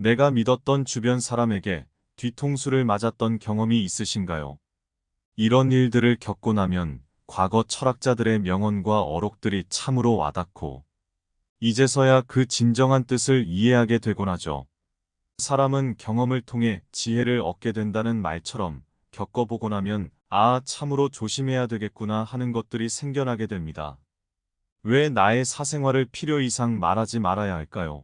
내가 믿었던 주변 사람에게 뒤통수를 맞았던 경험이 있으신가요? 이런 일들을 겪고 나면 과거 철학자들의 명언과 어록들이 참으로 와닿고 이제서야 그 진정한 뜻을 이해하게 되곤 하죠. 사람은 경험을 통해 지혜를 얻게 된다는 말처럼 겪어보고 나면 참으로 조심해야 되겠구나 하는 것들이 생겨나게 됩니다. 왜 나의 사생활을 필요 이상 말하지 말아야 할까요?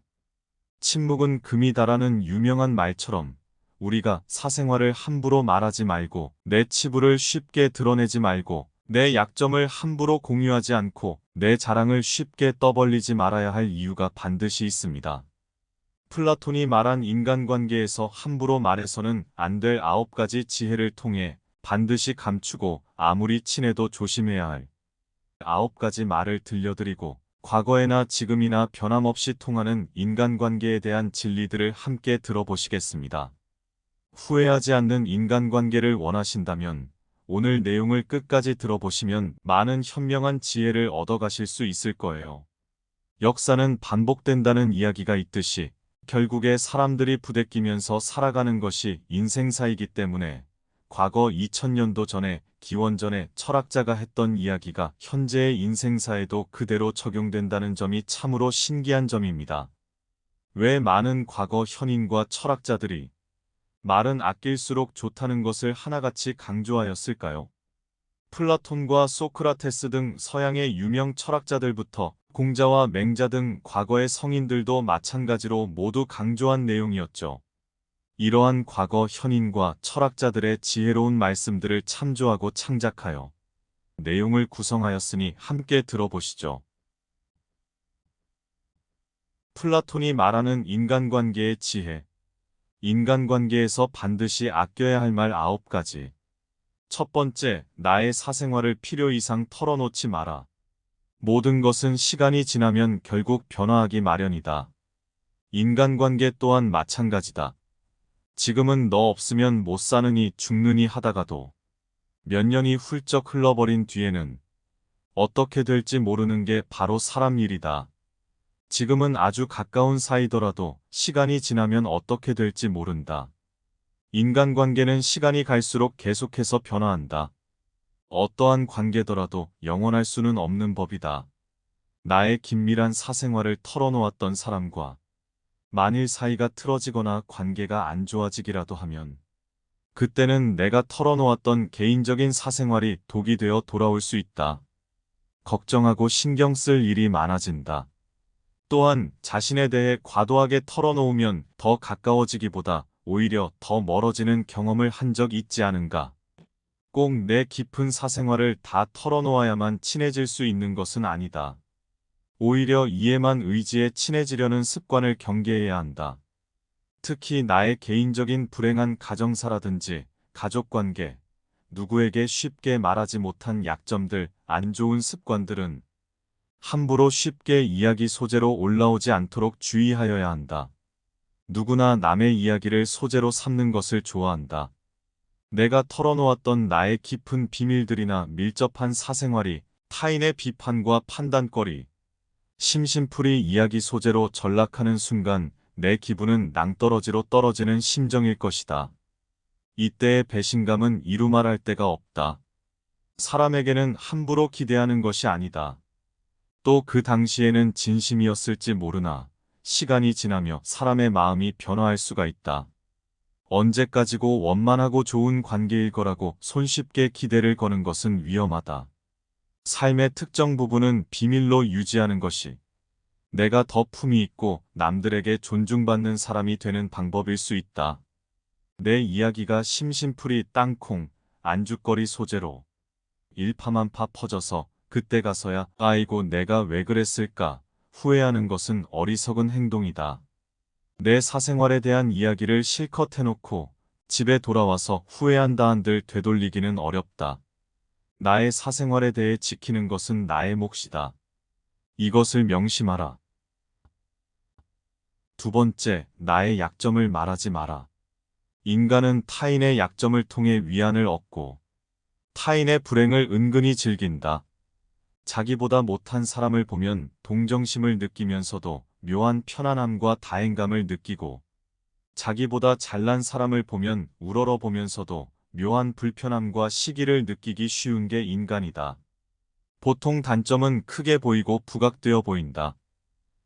침묵은 금이다라는 유명한 말처럼 우리가 사생활을 함부로 말하지 말고 내 치부를 쉽게 드러내지 말고 내 약점을 함부로 공유하지 않고 내 자랑을 쉽게 떠벌리지 말아야 할 이유가 반드시 있습니다. 플라톤이 말한 인간관계에서 함부로 말해서는 안 될 9가지 지혜를 통해 반드시 감추고 아무리 친해도 조심해야 할 9가지 말을 들려드리고 과거에나 지금이나 변함없이 통하는 인간관계에 대한 진리들을 함께 들어보시겠습니다. 후회하지 않는 인간관계를 원하신다면 오늘 내용을 끝까지 들어보시면 많은 현명한 지혜를 얻어가실 수 있을 거예요. 역사는 반복된다는 이야기가 있듯이 결국에 사람들이 부대끼면서 살아가는 것이 인생사이기 때문에 과거 2000년도 전에 기원전에 철학자가 했던 이야기가 현재의 인생사에도 그대로 적용된다는 점이 참으로 신기한 점입니다. 왜 많은 과거 현인과 철학자들이 말은 아낄수록 좋다는 것을 하나같이 강조하였을까요? 플라톤과 소크라테스 등 서양의 유명 철학자들부터 공자와 맹자 등 과거의 성인들도 마찬가지로 모두 강조한 내용이었죠. 이러한 과거 현인과 철학자들의 지혜로운 말씀들을 참조하고 창작하여 내용을 구성하였으니 함께 들어보시죠. 플라톤이 말하는 인간관계의 지혜. 인간관계에서 반드시 아껴야 할 말 9가지. 첫 번째, 나의 사생활을 필요 이상 털어놓지 마라. 모든 것은 시간이 지나면 결국 변화하기 마련이다. 인간관계 또한 마찬가지다. 지금은 너 없으면 못 사느니 죽느니 하다가도 몇 년이 훌쩍 흘러버린 뒤에는 어떻게 될지 모르는 게 바로 사람 일이다. 지금은 아주 가까운 사이더라도 시간이 지나면 어떻게 될지 모른다. 인간관계는 시간이 갈수록 계속해서 변화한다. 어떠한 관계더라도 영원할 수는 없는 법이다. 나의 긴밀한 사생활을 털어놓았던 사람과 만일 사이가 틀어지거나 관계가 안 좋아지기라도 하면 그때는 내가 털어놓았던 개인적인 사생활이 독이 되어 돌아올 수 있다. 걱정하고 신경 쓸 일이 많아진다. 또한 자신에 대해 과도하게 털어놓으면 더 가까워지기보다 오히려 더 멀어지는 경험을 한 적 있지 않은가? 꼭 내 깊은 사생활을 다 털어놓아야만 친해질 수 있는 것은 아니다. 오히려 이에만 의지해 친해지려는 습관을 경계해야 한다. 특히 나의 개인적인 불행한 가정사라든지 가족관계, 누구에게 쉽게 말하지 못한 약점들, 안 좋은 습관들은 함부로 쉽게 이야기 소재로 올라오지 않도록 주의하여야 한다. 누구나 남의 이야기를 소재로 삼는 것을 좋아한다. 내가 털어놓았던 나의 깊은 비밀들이나 밀접한 사생활이 타인의 비판과 판단거리, 심심풀이 이야기 소재로 전락하는 순간 내 기분은 낭떠러지로 떨어지는 심정일 것이다. 이때의 배신감은 이루 말할 데가 없다. 사람에게는 함부로 기대하는 것이 아니다. 또 그 당시에는 진심이었을지 모르나 시간이 지나며 사람의 마음이 변화할 수가 있다. 언제까지고 원만하고 좋은 관계일 거라고 손쉽게 기대를 거는 것은 위험하다. 삶의 특정 부분은 비밀로 유지하는 것이 내가 더 품위 있고 남들에게 존중받는 사람이 되는 방법일 수 있다. 내 이야기가 심심풀이 땅콩, 안주거리 소재로 일파만파 퍼져서 그때 가서야 아이고 내가 왜 그랬을까 후회하는 것은 어리석은 행동이다. 내 사생활에 대한 이야기를 실컷 해놓고 집에 돌아와서 후회한다 한들 되돌리기는 어렵다. 나의 사생활에 대해 지키는 것은 나의 몫이다. 이것을 명심하라. 두 번째, 나의 약점을 말하지 마라. 인간은 타인의 약점을 통해 위안을 얻고 타인의 불행을 은근히 즐긴다. 자기보다 못한 사람을 보면 동정심을 느끼면서도 묘한 편안함과 다행감을 느끼고 자기보다 잘난 사람을 보면 우러러 보면서도 묘한 불편함과 시기를 느끼기 쉬운 게 인간이다. 보통 단점은 크게 보이고 부각되어 보인다.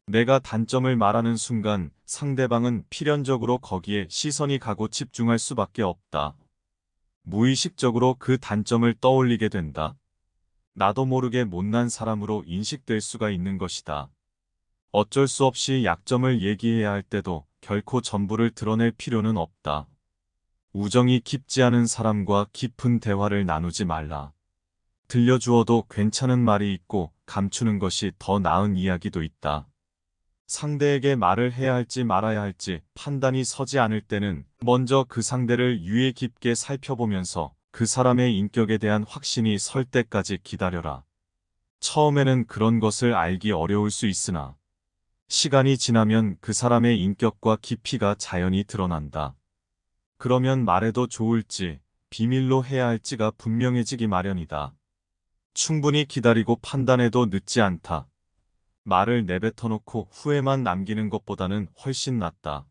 내가 단점을 말하는 순간 상대방은 필연적으로 거기에 시선이 가고 집중할 수밖에 없다. 무의식적으로 그 단점을 떠올리게 된다. 나도 모르게 못난 사람으로 인식될 수가 있는 것이다. 어쩔 수 없이 약점을 얘기해야 할 때도 결코 전부를 드러낼 필요는 없다. 우정이 깊지 않은 사람과 깊은 대화를 나누지 말라. 들려주어도 괜찮은 말이 있고 감추는 것이 더 나은 이야기도 있다. 상대에게 말을 해야 할지 말아야 할지 판단이 서지 않을 때는 먼저 그 상대를 유의 깊게 살펴보면서 그 사람의 인격에 대한 확신이 설 때까지 기다려라. 처음에는 그런 것을 알기 어려울 수 있으나 시간이 지나면 그 사람의 인격과 깊이가 자연히 드러난다. 그러면 말해도 좋을지 비밀로 해야 할지가 분명해지기 마련이다. 충분히 기다리고 판단해도 늦지 않다. 말을 내뱉어놓고 후회만 남기는 것보다는 훨씬 낫다.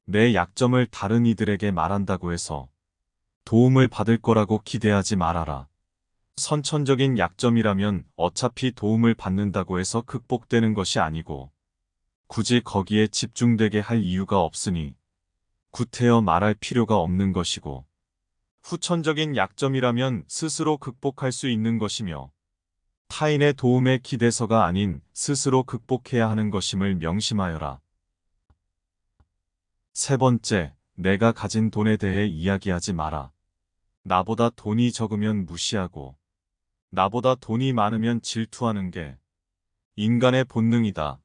내 약점을 다른 이들에게 말한다고 해서 도움을 받을 거라고 기대하지 말아라. 선천적인 약점이라면 어차피 도움을 받는다고 해서 극복되는 것이 아니고 굳이 거기에 집중되게 할 이유가 없으니 구태여 말할 필요가 없는 것이고 후천적인 약점이라면 스스로 극복할 수 있는 것이며 타인의 도움에 기대서가 아닌 스스로 극복해야 하는 것임을 명심하여라. 세 번째, 내가 가진 돈에 대해 이야기하지 마라. 나보다 돈이 적으면 무시하고 나보다 돈이 많으면 질투하는 게 인간의 본능이다.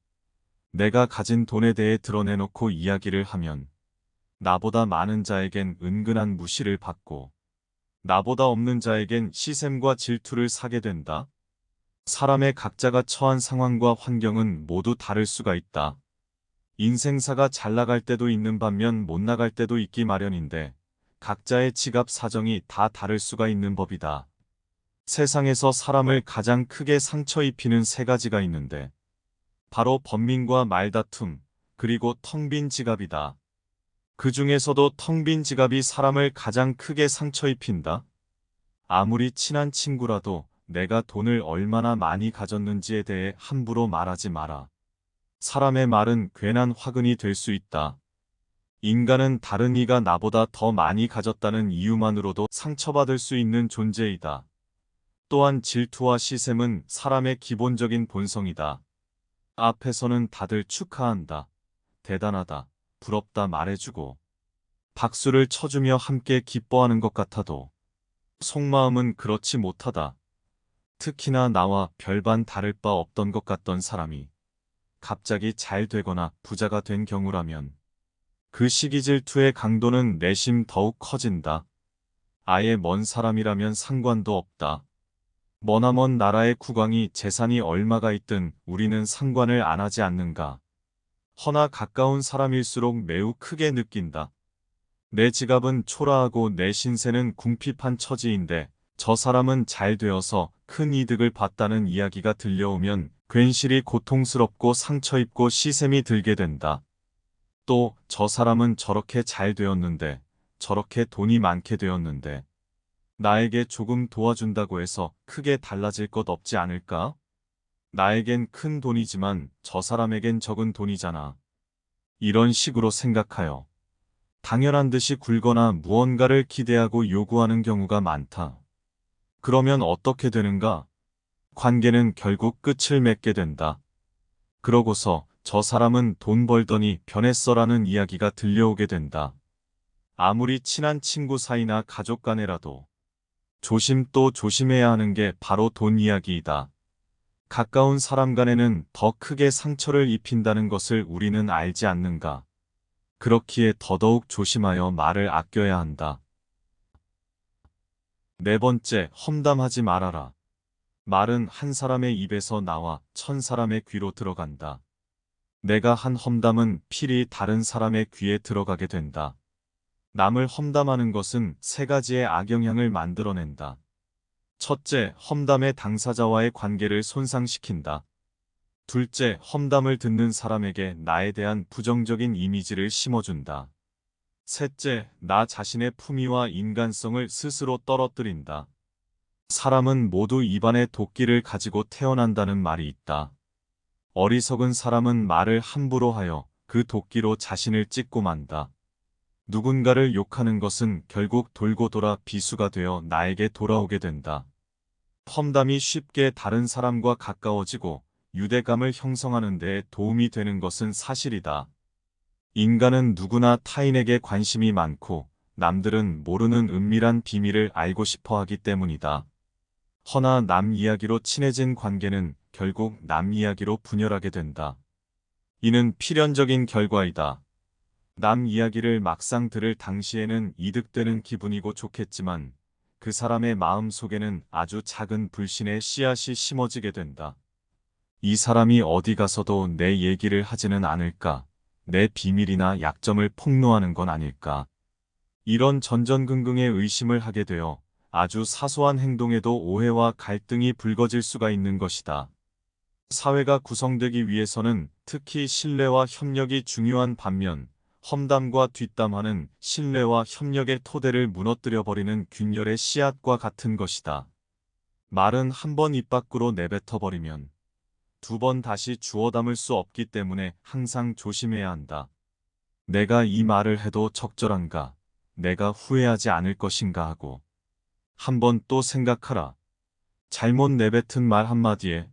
내가 가진 돈에 대해 드러내놓고 이야기를 하면 나보다 많은 자에겐 은근한 무시를 받고 나보다 없는 자에겐 시샘과 질투를 사게 된다. 사람의 각자가 처한 상황과 환경은 모두 다를 수가 있다. 인생사가 잘 나갈 때도 있는 반면 못 나갈 때도 있기 마련인데 각자의 지갑 사정이 다 다를 수가 있는 법이다. 세상에서 사람을 가장 크게 상처 입히는 세 가지가 있는데 바로 번민과 말다툼, 그리고 텅 빈 지갑이다. 그 중에서도 텅 빈 지갑이 사람을 가장 크게 상처 입힌다. 아무리 친한 친구라도 내가 돈을 얼마나 많이 가졌는지에 대해 함부로 말하지 마라. 사람의 말은 괜한 화근이 될 수 있다. 인간은 다른 이가 나보다 더 많이 가졌다는 이유만으로도 상처받을 수 있는 존재이다. 또한 질투와 시샘은 사람의 기본적인 본성이다. 앞에서는 다들 축하한다, 대단하다, 부럽다 말해주고 박수를 쳐주며 함께 기뻐하는 것 같아도 속마음은 그렇지 못하다. 특히나 나와 별반 다를 바 없던 것 같던 사람이 갑자기 잘 되거나 부자가 된 경우라면 그 시기 질투의 강도는 내심 더욱 커진다. 아예 먼 사람이라면 상관도 없다. 머나먼 나라의 국왕이 재산이 얼마가 있든 우리는 상관을 안 하지 않는가. 허나 가까운 사람일수록 매우 크게 느낀다. 내 지갑은 초라하고 내 신세는 궁핍한 처지인데 저 사람은 잘 되어서 큰 이득을 봤다는 이야기가 들려오면 괜시리 고통스럽고 상처 입고 시샘이 들게 된다. 또 저 사람은 저렇게 잘 되었는데 저렇게 돈이 많게 되었는데 나에게 조금 도와준다고 해서 크게 달라질 것 없지 않을까? 나에겐 큰 돈이지만 저 사람에겐 적은 돈이잖아. 이런 식으로 생각하여 당연한 듯이 굴거나 무언가를 기대하고 요구하는 경우가 많다. 그러면 어떻게 되는가? 관계는 결국 끝을 맺게 된다. 그러고서 저 사람은 돈 벌더니 변했어라는 이야기가 들려오게 된다. 아무리 친한 친구 사이나 가족 간에라도 조심 또 조심해야 하는 게 바로 돈 이야기이다. 가까운 사람 간에는 더 크게 상처를 입힌다는 것을 우리는 알지 않는가. 그렇기에 더더욱 조심하여 말을 아껴야 한다. 네 번째, 험담하지 말아라. 말은 한 사람의 입에서 나와 천 사람의 귀로 들어간다. 내가 한 험담은 필히 다른 사람의 귀에 들어가게 된다. 남을 험담하는 것은 세 가지의 악영향을 만들어낸다. 첫째, 험담의 당사자와의 관계를 손상시킨다. 둘째, 험담을 듣는 사람에게 나에 대한 부정적인 이미지를 심어준다. 셋째, 나 자신의 품위와 인간성을 스스로 떨어뜨린다. 사람은 모두 입안에 도끼를 가지고 태어난다는 말이 있다. 어리석은 사람은 말을 함부로 하여 그 도끼로 자신을 찢고 만다. 누군가를 욕하는 것은 결국 돌고 돌아 비수가 되어 나에게 돌아오게 된다. 험담이 쉽게 다른 사람과 가까워지고 유대감을 형성하는 데 도움이 되는 것은 사실이다. 인간은 누구나 타인에게 관심이 많고 남들은 모르는 은밀한 비밀을 알고 싶어 하기 때문이다. 허나 남 이야기로 친해진 관계는 결국 남 이야기로 분열하게 된다. 이는 필연적인 결과이다. 남 이야기를 막상 들을 당시에는 이득되는 기분이고 좋겠지만 그 사람의 마음 속에는 아주 작은 불신의 씨앗이 심어지게 된다. 이 사람이 어디 가서도 내 얘기를 하지는 않을까? 내 비밀이나 약점을 폭로하는 건 아닐까? 이런 전전긍긍의 의심을 하게 되어 아주 사소한 행동에도 오해와 갈등이 불거질 수가 있는 것이다. 사회가 구성되기 위해서는 특히 신뢰와 협력이 중요한 반면 험담과 뒷담화는 신뢰와 협력의 토대를 무너뜨려버리는 균열의 씨앗과 같은 것이다. 말은 한 번 입 밖으로 내뱉어버리면 두 번 다시 주워 담을 수 없기 때문에 항상 조심해야 한다. 내가 이 말을 해도 적절한가? 내가 후회하지 않을 것인가 하고 한 번 또 생각하라. 잘못 내뱉은 말 한마디에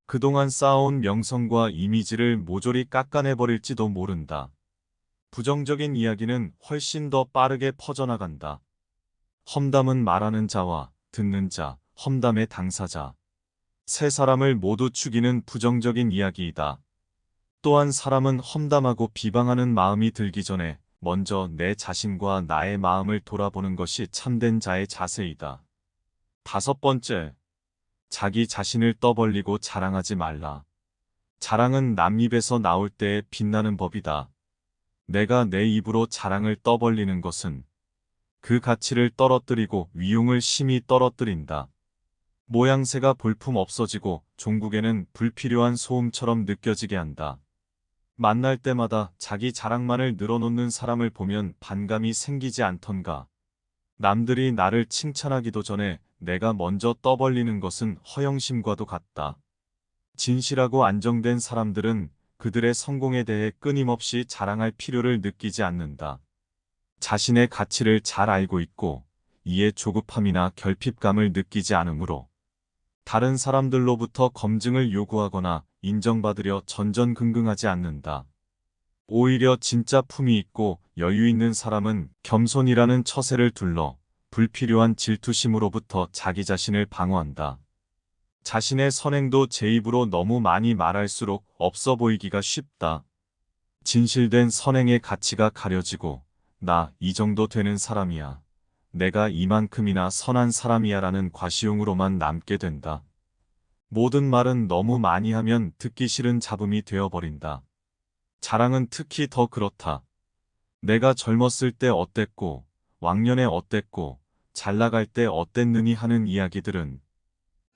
그동안 쌓아온 명성과 이미지를 모조리 깎아내버릴지도 모른다. 부정적인 이야기는 훨씬 더 빠르게 퍼져나간다. 험담은 말하는 자와 듣는 자, 험담의 당사자, 세 사람을 모두 죽이는 부정적인 이야기이다. 또한 사람은 험담하고 비방하는 마음이 들기 전에 먼저 내 자신과 나의 마음을 돌아보는 것이 참된 자의 자세이다. 다섯 번째, 자기 자신을 떠벌리고 자랑하지 말라. 자랑은 남 입에서 나올 때에 빛나는 법이다. 내가 내 입으로 자랑을 떠벌리는 것은 그 가치를 떨어뜨리고 위용을 심히 떨어뜨린다. 모양새가 볼품 없어지고 종국에는 불필요한 소음처럼 느껴지게 한다. 만날 때마다 자기 자랑만을 늘어놓는 사람을 보면 반감이 생기지 않던가. 남들이 나를 칭찬하기도 전에 내가 먼저 떠벌리는 것은 허영심과도 같다. 진실하고 안정된 사람들은 그들의 성공에 대해 끊임없이 자랑할 필요를 느끼지 않는다. 자신의 가치를 잘 알고 있고 이에 조급함이나 결핍감을 느끼지 않으므로 다른 사람들로부터 검증을 요구하거나 인정받으려 전전긍긍하지 않는다. 오히려 진짜 품이 있고 여유 있는 사람은 겸손이라는 처세를 둘러 불필요한 질투심으로부터 자기 자신을 방어한다. 자신의 선행도 제 입으로 너무 많이 말할수록 없어 보이기가 쉽다. 진실된 선행의 가치가 가려지고 나 이 정도 되는 사람이야. 내가 이만큼이나 선한 사람이야 라는 과시용으로만 남게 된다. 모든 말은 너무 많이 하면 듣기 싫은 잡음이 되어버린다. 자랑은 특히 더 그렇다. 내가 젊었을 때 어땠고 왕년에 어땠고 잘 나갈 때 어땠느니 하는 이야기들은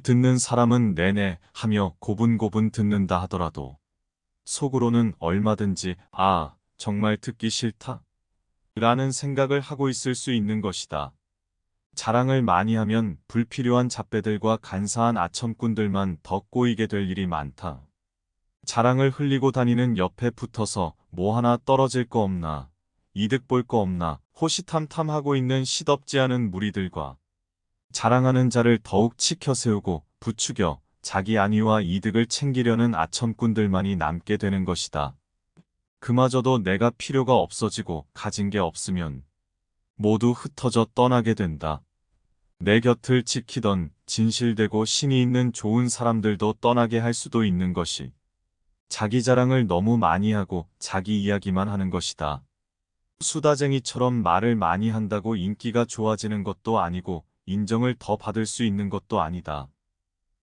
듣는 사람은 내내 하며 고분고분 듣는다 하더라도 속으로는 얼마든지 아, 정말 듣기 싫다? 라는 생각을 하고 있을 수 있는 것이다. 자랑을 많이 하면 불필요한 잡배들과 간사한 아첨꾼들만 더 꼬이게 될 일이 많다. 자랑을 흘리고 다니는 옆에 붙어서 뭐 하나 떨어질 거 없나, 이득 볼 거 없나, 호시탐탐하고 있는 시덥지 않은 무리들과 자랑하는 자를 더욱 치켜 세우고 부추겨 자기 안위와 이득을 챙기려는 아첨꾼들만이 남게 되는 것이다. 그마저도 내가 필요가 없어지고 가진 게 없으면 모두 흩어져 떠나게 된다. 내 곁을 지키던 진실되고 신이 있는 좋은 사람들도 떠나게 할 수도 있는 것이 자기 자랑을 너무 많이 하고 자기 이야기만 하는 것이다. 수다쟁이처럼 말을 많이 한다고 인기가 좋아지는 것도 아니고 인정을 더 받을 수 있는 것도 아니다.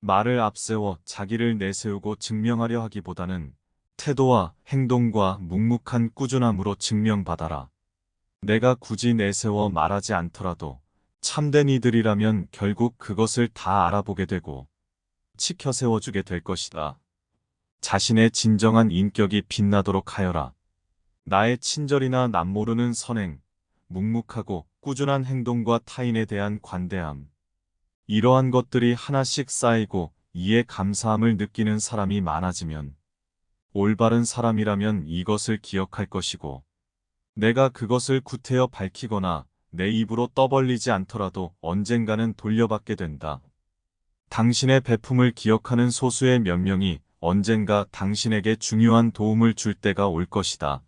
말을 앞세워 자기를 내세우고 증명하려 하기보다는 태도와 행동과 묵묵한 꾸준함으로 증명받아라. 내가 굳이 내세워 말하지 않더라도 참된 이들이라면 결국 그것을 다 알아보게 되고 치켜 세워주게 될 것이다. 자신의 진정한 인격이 빛나도록 하여라. 나의 친절이나 남모르는 선행, 묵묵하고 꾸준한 행동과 타인에 대한 관대함. 이러한 것들이 하나씩 쌓이고 이에 감사함을 느끼는 사람이 많아지면 올바른 사람이라면 이것을 기억할 것이고 내가 그것을 구태여 밝히거나 내 입으로 떠벌리지 않더라도 언젠가는 돌려받게 된다. 당신의 베품을 기억하는 소수의 몇 명이 언젠가 당신에게 중요한 도움을 줄 때가 올 것이다.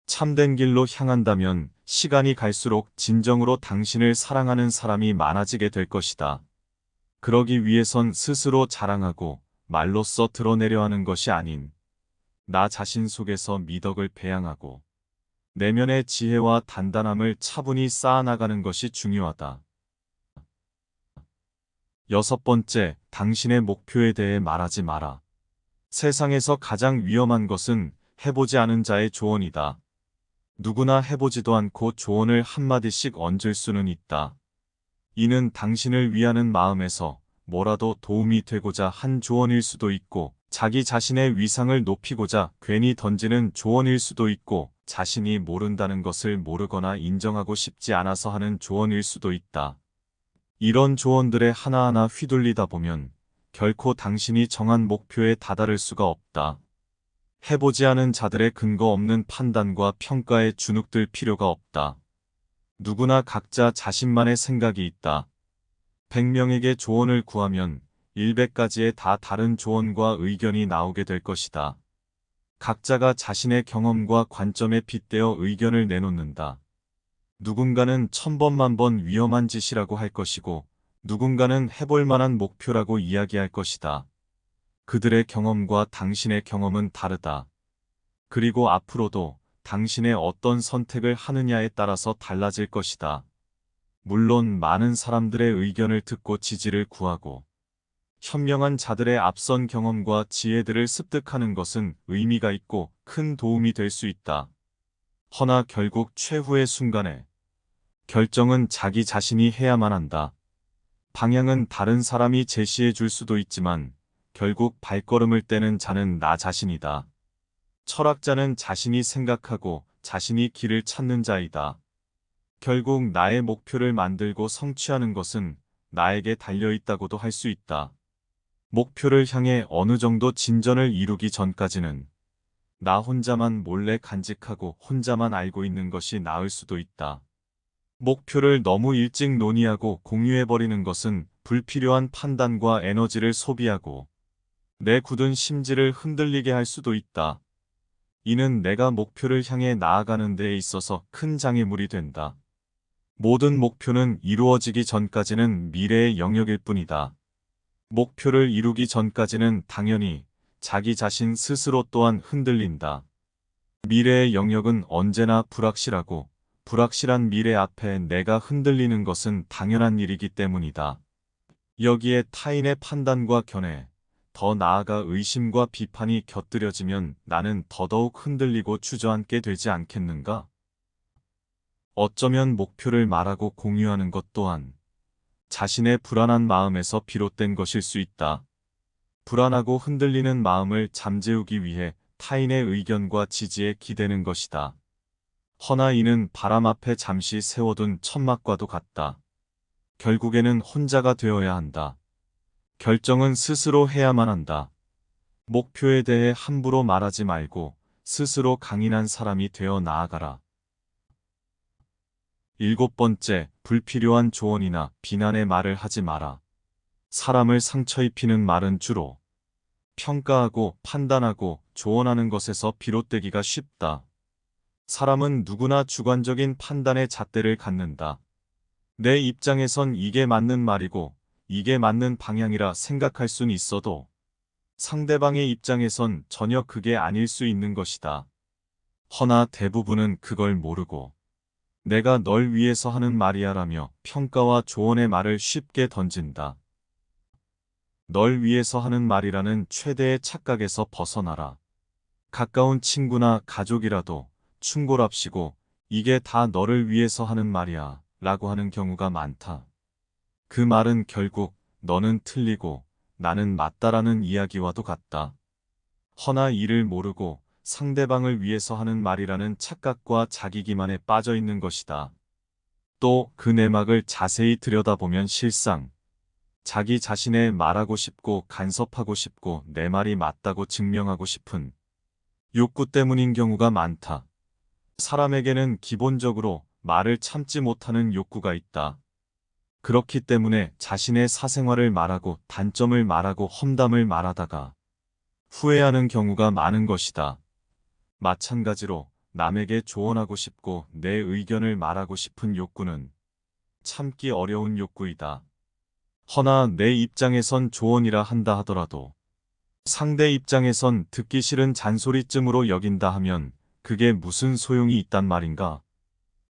참된 길로 향한다면 시간이 갈수록 진정으로 당신을 사랑하는 사람이 많아지게 될 것이다. 그러기 위해선 스스로 자랑하고 말로써 드러내려 하는 것이 아닌 나 자신 속에서 미덕을 배양하고 내면의 지혜와 단단함을 차분히 쌓아나가는 것이 중요하다. 여섯 번째, 당신의 목표에 대해 말하지 마라. 세상에서 가장 위험한 것은 해보지 않은 자의 조언이다. 누구나 해보지도 않고 조언을 한마디씩 얹을 수는 있다. 이는 당신을 위하는 마음에서 뭐라도 도움이 되고자 한 조언일 수도 있고 자기 자신의 위상을 높이고자 괜히 던지는 조언일 수도 있고 자신이 모른다는 것을 모르거나 인정하고 싶지 않아서 하는 조언일 수도 있다. 이런 조언들에 하나하나 휘둘리다 보면 결코 당신이 정한 목표에 다다를 수가 없다. 해보지 않은 자들의 근거 없는 판단과 평가에 주눅들 필요가 없다. 누구나 각자 자신만의 생각이 있다. 100명에게 조언을 구하면 100가지의 다 다른 조언과 의견이 나오게 될 것이다. 각자가 자신의 경험과 관점에 빗대어 의견을 내놓는다. 누군가는 1000번, 1000번 위험한 짓이라고 할 것이고 누군가는 해볼 만한 목표라고 이야기할 것이다. 그들의 경험과 당신의 경험은 다르다. 그리고 앞으로도 당신의 어떤 선택을 하느냐에 따라서 달라질 것이다. 물론 많은 사람들의 의견을 듣고 지지를 구하고 현명한 자들의 앞선 경험과 지혜들을 습득하는 것은 의미가 있고 큰 도움이 될 수 있다. 허나 결국 최후의 순간에 결정은 자기 자신이 해야만 한다. 방향은 다른 사람이 제시해 줄 수도 있지만 결국 발걸음을 떼는 자는 나 자신이다. 철학자는 자신이 생각하고 자신이 길을 찾는 자이다. 결국 나의 목표를 만들고 성취하는 것은 나에게 달려있다고도 할 수 있다. 목표를 향해 어느 정도 진전을 이루기 전까지는 나 혼자만 몰래 간직하고 혼자만 알고 있는 것이 나을 수도 있다. 목표를 너무 일찍 논의하고 공유해버리는 것은 불필요한 판단과 에너지를 소비하고 내 굳은 심지를 흔들리게 할 수도 있다. 이는 내가 목표를 향해 나아가는 데에 있어서 큰 장애물이 된다. 모든 목표는 이루어지기 전까지는 미래의 영역일 뿐이다. 목표를 이루기 전까지는 당연히 자기 자신 스스로 또한 흔들린다. 미래의 영역은 언제나 불확실하고 불확실한 미래 앞에 내가 흔들리는 것은 당연한 일이기 때문이다. 여기에 타인의 판단과 견해, 더 나아가 의심과 비판이 곁들여지면 나는 더더욱 흔들리고 주저앉게 되지 않겠는가? 어쩌면 목표를 말하고 공유하는 것 또한 자신의 불안한 마음에서 비롯된 것일 수 있다. 불안하고 흔들리는 마음을 잠재우기 위해 타인의 의견과 지지에 기대는 것이다. 허나 이는 바람 앞에 잠시 세워둔 천막과도 같다. 결국에는 혼자가 되어야 한다. 결정은 스스로 해야만 한다. 목표에 대해 함부로 말하지 말고 스스로 강인한 사람이 되어 나아가라. 일곱 번째, 불필요한 조언이나 비난의 말을 하지 마라. 사람을 상처 입히는 말은 주로 평가하고 판단하고 조언하는 것에서 비롯되기가 쉽다. 사람은 누구나 주관적인 판단의 잣대를 갖는다. 내 입장에선 이게 맞는 말이고 이게 맞는 방향이라 생각할 순 있어도 상대방의 입장에선 전혀 그게 아닐 수 있는 것이다. 허나 대부분은 그걸 모르고 내가 널 위해서 하는 말이야 라며 평가와 조언의 말을 쉽게 던진다. 널 위해서 하는 말이라는 최대의 착각에서 벗어나라. 가까운 친구나 가족이라도 충고랍시고 이게 다 너를 위해서 하는 말이야 라고 하는 경우가 많다. 그 말은 결국 너는 틀리고 나는 맞다라는 이야기와도 같다. 허나 이를 모르고 상대방을 위해서 하는 말이라는 착각과 자기기만에 빠져 있는 것이다. 또 그 내막을 자세히 들여다보면 실상 자기 자신의 말하고 싶고 간섭하고 싶고 내 말이 맞다고 증명하고 싶은 욕구 때문인 경우가 많다. 사람에게는 기본적으로 말을 참지 못하는 욕구가 있다. 그렇기 때문에 자신의 사생활을 말하고 단점을 말하고 험담을 말하다가 후회하는 경우가 많은 것이다. 마찬가지로 남에게 조언하고 싶고 내 의견을 말하고 싶은 욕구는 참기 어려운 욕구이다. 허나 내 입장에선 조언이라 한다 하더라도 상대 입장에선 듣기 싫은 잔소리쯤으로 여긴다 하면 그게 무슨 소용이 있단 말인가?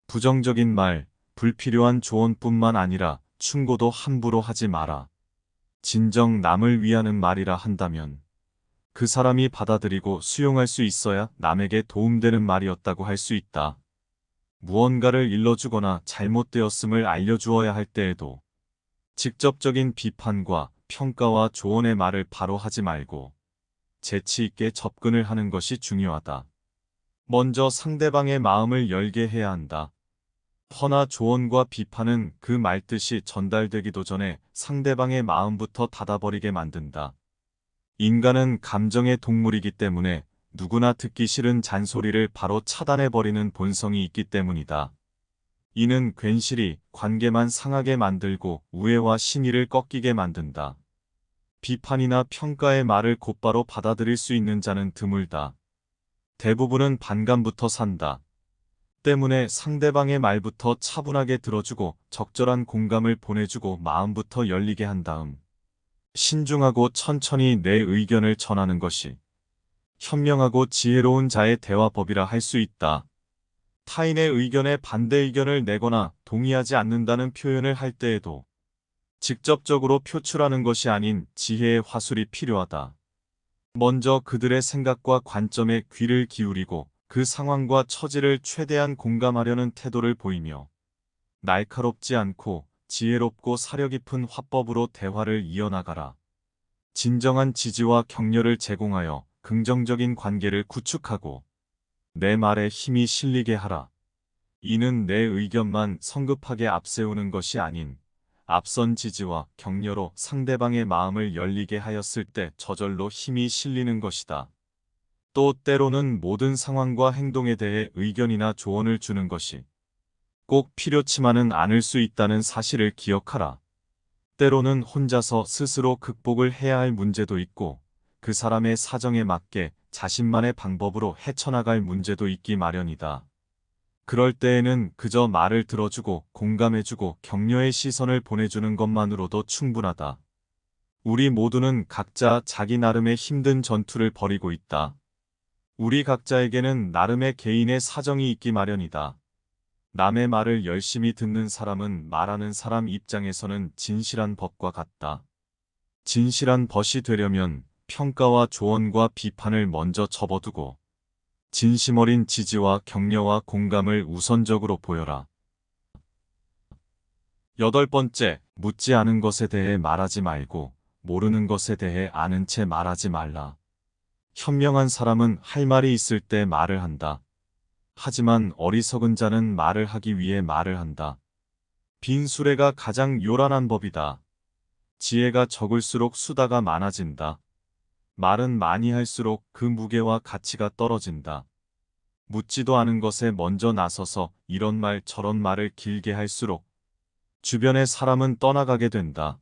부정적인 말, 불필요한 조언뿐만 아니라 충고도 함부로 하지 마라. 진정 남을 위하는 말이라 한다면 그 사람이 받아들이고 수용할 수 있어야 남에게 도움되는 말이었다고 할 수 있다. 무언가를 일러주거나 잘못되었음을 알려주어야 할 때에도 직접적인 비판과 평가와 조언의 말을 바로 하지 말고 재치 있게 접근을 하는 것이 중요하다. 먼저 상대방의 마음을 열게 해야 한다. 허나 조언과 비판은 그 말뜻이 전달되기도 전에 상대방의 마음부터 닫아버리게 만든다. 인간은 감정의 동물이기 때문에 누구나 듣기 싫은 잔소리를 바로 차단해버리는 본성이 있기 때문이다. 이는 괜시리 관계만 상하게 만들고 우애와 신의를 꺾이게 만든다. 비판이나 평가의 말을 곧바로 받아들일 수 있는 자는 드물다. 대부분은 반감부터 산다. 때문에 상대방의 말부터 차분하게 들어주고 적절한 공감을 보내주고 마음부터 열리게 한 다음 신중하고 천천히 내 의견을 전하는 것이 현명하고 지혜로운 자의 대화법이라 할 수 있다. 타인의 의견에 반대 의견을 내거나 동의하지 않는다는 표현을 할 때에도 직접적으로 표출하는 것이 아닌 지혜의 화술이 필요하다. 먼저 그들의 생각과 관점에 귀를 기울이고 그 상황과 처지를 최대한 공감하려는 태도를 보이며 날카롭지 않고 지혜롭고 사려 깊은 화법으로 대화를 이어나가라. 진정한 지지와 격려를 제공하여 긍정적인 관계를 구축하고 내 말에 힘이 실리게 하라. 이는 내 의견만 성급하게 앞세우는 것이 아닌 앞선 지지와 격려로 상대방의 마음을 열리게 하였을 때 저절로 힘이 실리는 것이다. 또 때로는 모든 상황과 행동에 대해 의견이나 조언을 주는 것이 꼭 필요치만은 않을 수 있다는 사실을 기억하라. 때로는 혼자서 스스로 극복을 해야 할 문제도 있고 그 사람의 사정에 맞게 자신만의 방법으로 헤쳐나갈 문제도 있기 마련이다. 그럴 때에는 그저 말을 들어주고 공감해주고 격려의 시선을 보내주는 것만으로도 충분하다. 우리 모두는 각자 자기 나름의 힘든 전투를 벌이고 있다. 우리 각자에게는 나름의 개인의 사정이 있기 마련이다. 남의 말을 열심히 듣는 사람은 말하는 사람 입장에서는 진실한 벗과 같다. 진실한 벗이 되려면 평가와 조언과 비판을 먼저 접어두고 진심 어린 지지와 격려와 공감을 우선적으로 보여라. 8번째, 묻지 않은 것에 대해 말하지 말고 모르는 것에 대해 아는 채 말하지 말라. 현명한 사람은 할 말이 있을 때 말을 한다. 하지만 어리석은 자는 말을 하기 위해 말을 한다. 빈 수레가 가장 요란한 법이다. 지혜가 적을수록 수다가 많아진다. 말은 많이 할수록 그 무게와 가치가 떨어진다. 묻지도 않은 것에 먼저 나서서 이런 말 저런 말을 길게 할수록 주변의 사람은 떠나가게 된다.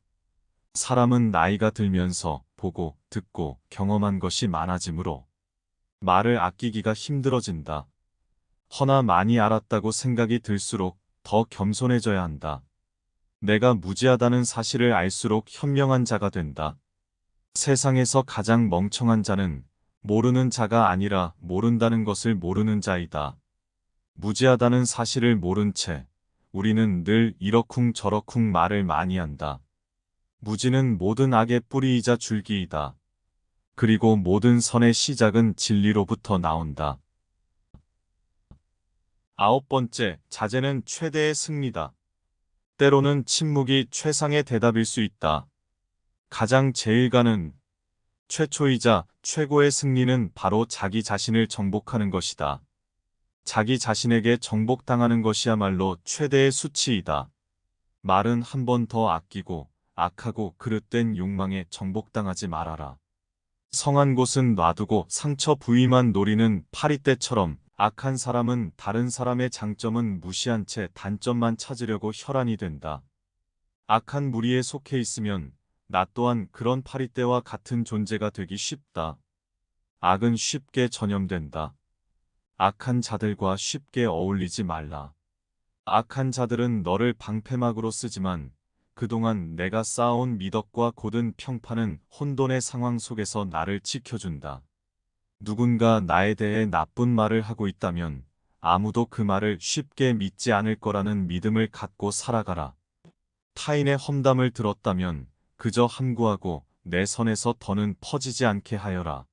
사람은 나이가 들면서 보고 듣고 경험한 것이 많아지므로 말을 아끼기가 힘들어진다. 허나 많이 알았다고 생각이 들수록 더 겸손해져야 한다. 내가 무지하다는 사실을 알수록 현명한 자가 된다. 세상에서 가장 멍청한 자는 모르는 자가 아니라 모른다는 것을 모르는 자이다. 무지하다는 사실을 모른 채 우리는 늘 이러쿵 저러쿵 말을 많이 한다. 무지는 모든 악의 뿌리이자 줄기이다. 그리고 모든 선의 시작은 진리로부터 나온다. 9번째, 자제는 최대의 승리다. 때로는 침묵이 최상의 대답일 수 있다. 가장 제일가는 최초이자 최고의 승리는 바로 자기 자신을 정복하는 것이다. 자기 자신에게 정복당하는 것이야말로 최대의 수치이다. 말은 한 번 더 아끼고 악하고 그릇된 욕망에 정복당하지 말아라. 성한 곳은 놔두고 상처 부위만 노리는 파리떼처럼 악한 사람은 다른 사람의 장점은 무시한 채 단점만 찾으려고 혈안이 된다. 악한 무리에 속해 있으면 나 또한 그런 파리떼와 같은 존재가 되기 쉽다. 악은 쉽게 전염된다. 악한 자들과 쉽게 어울리지 말라. 악한 자들은 너를 방패막으로 쓰지만 그동안 내가 쌓아온 미덕과 고든 평판은 혼돈의 상황 속에서 나를 지켜준다. 누군가 나에 대해 나쁜 말을 하고 있다면 아무도 그 말을 쉽게 믿지 않을 거라는 믿음을 갖고 살아가라. 타인의 험담을 들었다면 그저 함구하고 내 선에서 더는 퍼지지 않게 하여라.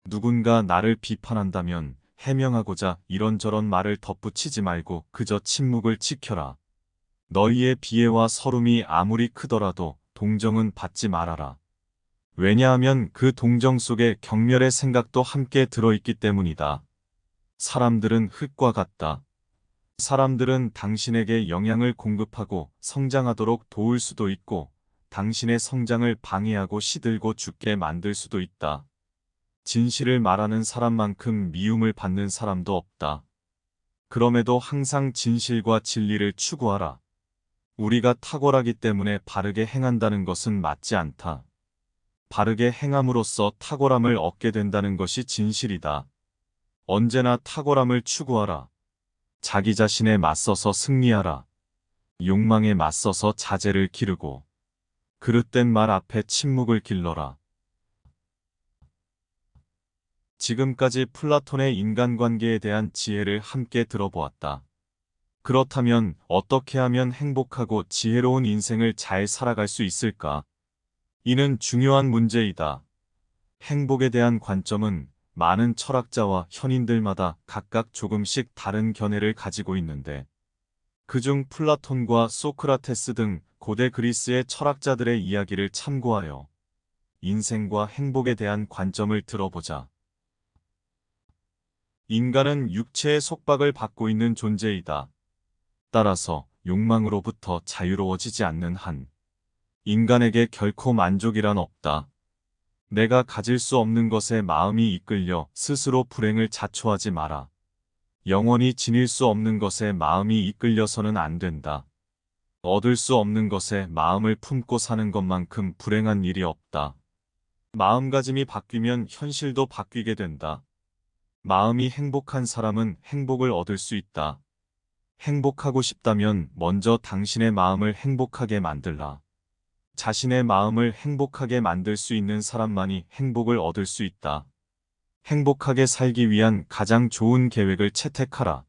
누군가 나를 비판한다면 해명하고자 이런저런 말을 덧붙이지 말고 그저 침묵을 지켜라. 너희의 비애와 서름이 아무리 크더라도 동정은 받지 말아라. 왜냐하면 그 동정 속에 경멸의 생각도 함께 들어있기 때문이다. 사람들은 흙과 같다. 사람들은 당신에게 영향을 공급하고 성장하도록 도울 수도 있고 당신의 성장을 방해하고 시들고 죽게 만들 수도 있다. 진실을 말하는 사람만큼 미움을 받는 사람도 없다. 그럼에도 항상 진실과 진리를 추구하라. 우리가 탁월하기 때문에 바르게 행한다는 것은 맞지 않다. 바르게 행함으로써 탁월함을 얻게 된다는 것이 진실이다. 언제나 탁월함을 추구하라. 자기 자신에 맞서서 승리하라. 욕망에 맞서서 자제를 기르고 그릇된 말 앞에 침묵을 길러라. 지금까지 플라톤의 인간관계에 대한 지혜를 함께 들어보았다. 그렇다면 어떻게 하면 행복하고 지혜로운 인생을 잘 살아갈 수 있을까? 이는 중요한 문제이다. 행복에 대한 관점은 많은 철학자와 현인들마다 각각 조금씩 다른 견해를 가지고 있는데 그중 플라톤과 소크라테스 등 고대 그리스의 철학자들의 이야기를 참고하여 인생과 행복에 대한 관점을 들어보자. 인간은 육체의 속박을 받고 있는 존재이다. 따라서 욕망으로부터 자유로워지지 않는 한 인간에게 결코 만족이란 없다. 내가 가질 수 없는 것에 마음이 이끌려 스스로 불행을 자초하지 마라. 영원히 지닐 수 없는 것에 마음이 이끌려서는 안 된다. 얻을 수 없는 것에 마음을 품고 사는 것만큼 불행한 일이 없다. 마음가짐이 바뀌면 현실도 바뀌게 된다. 마음이 행복한 사람은 행복을 얻을 수 있다. 행복하고 싶다면 먼저 당신의 마음을 행복하게 만들라. 자신의 마음을 행복하게 만들 수 있는 사람만이 행복을 얻을 수 있다. 행복하게 살기 위한 가장 좋은 계획을 채택하라.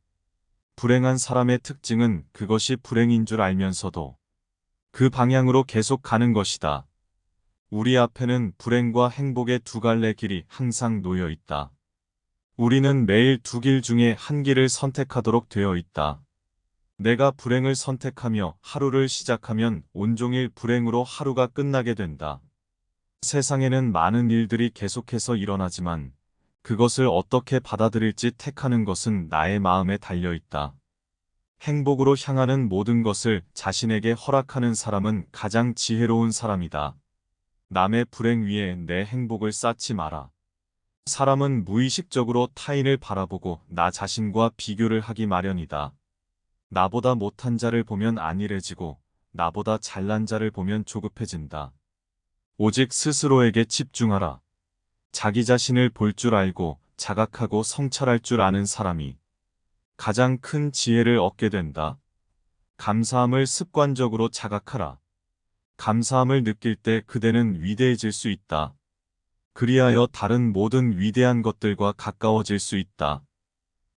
불행한 사람의 특징은 그것이 불행인 줄 알면서도 그 방향으로 계속 가는 것이다. 우리 앞에는 불행과 행복의 두 갈래 길이 항상 놓여 있다. 우리는 매일 두 길 중에 한 길을 선택하도록 되어 있다. 내가 불행을 선택하며 하루를 시작하면 온종일 불행으로 하루가 끝나게 된다. 세상에는 많은 일들이 계속해서 일어나지만 그것을 어떻게 받아들일지 택하는 것은 나의 마음에 달려 있다. 행복으로 향하는 모든 것을 자신에게 허락하는 사람은 가장 지혜로운 사람이다. 남의 불행 위에 내 행복을 쌓지 마라. 사람은 무의식적으로 타인을 바라보고 나 자신과 비교를 하기 마련이다. 나보다 못한 자를 보면 안일해지고 나보다 잘난 자를 보면 조급해진다. 오직 스스로에게 집중하라. 자기 자신을 볼 줄 알고 자각하고 성찰할 줄 아는 사람이 가장 큰 지혜를 얻게 된다. 감사함을 습관적으로 자각하라. 감사함을 느낄 때 그대는 위대해질 수 있다. 그리하여 다른 모든 위대한 것들과 가까워질 수 있다.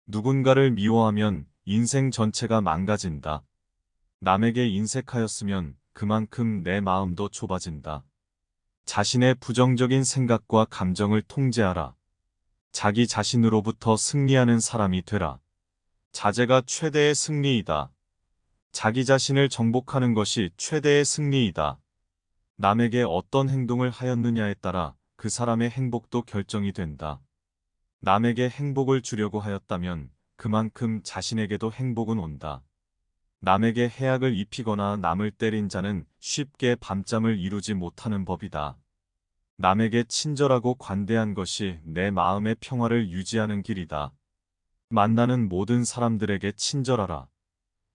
누군가를 미워하면 인생 전체가 망가진다. 남에게 인색하였으면 그만큼 내 마음도 좁아진다. 자신의 부정적인 생각과 감정을 통제하라. 자기 자신으로부터 승리하는 사람이 되라. 자제가 최대의 승리이다. 자기 자신을 정복하는 것이 최대의 승리이다. 남에게 어떤 행동을 하였느냐에 따라 그 사람의 행복도 결정이 된다. 남에게 행복을 주려고 하였다면 그만큼 자신에게도 행복은 온다. 남에게 해악을 입히거나 남을 때린 자는 쉽게 밤잠을 이루지 못하는 법이다. 남에게 친절하고 관대한 것이 내 마음의 평화를 유지하는 길이다. 만나는 모든 사람들에게 친절하라.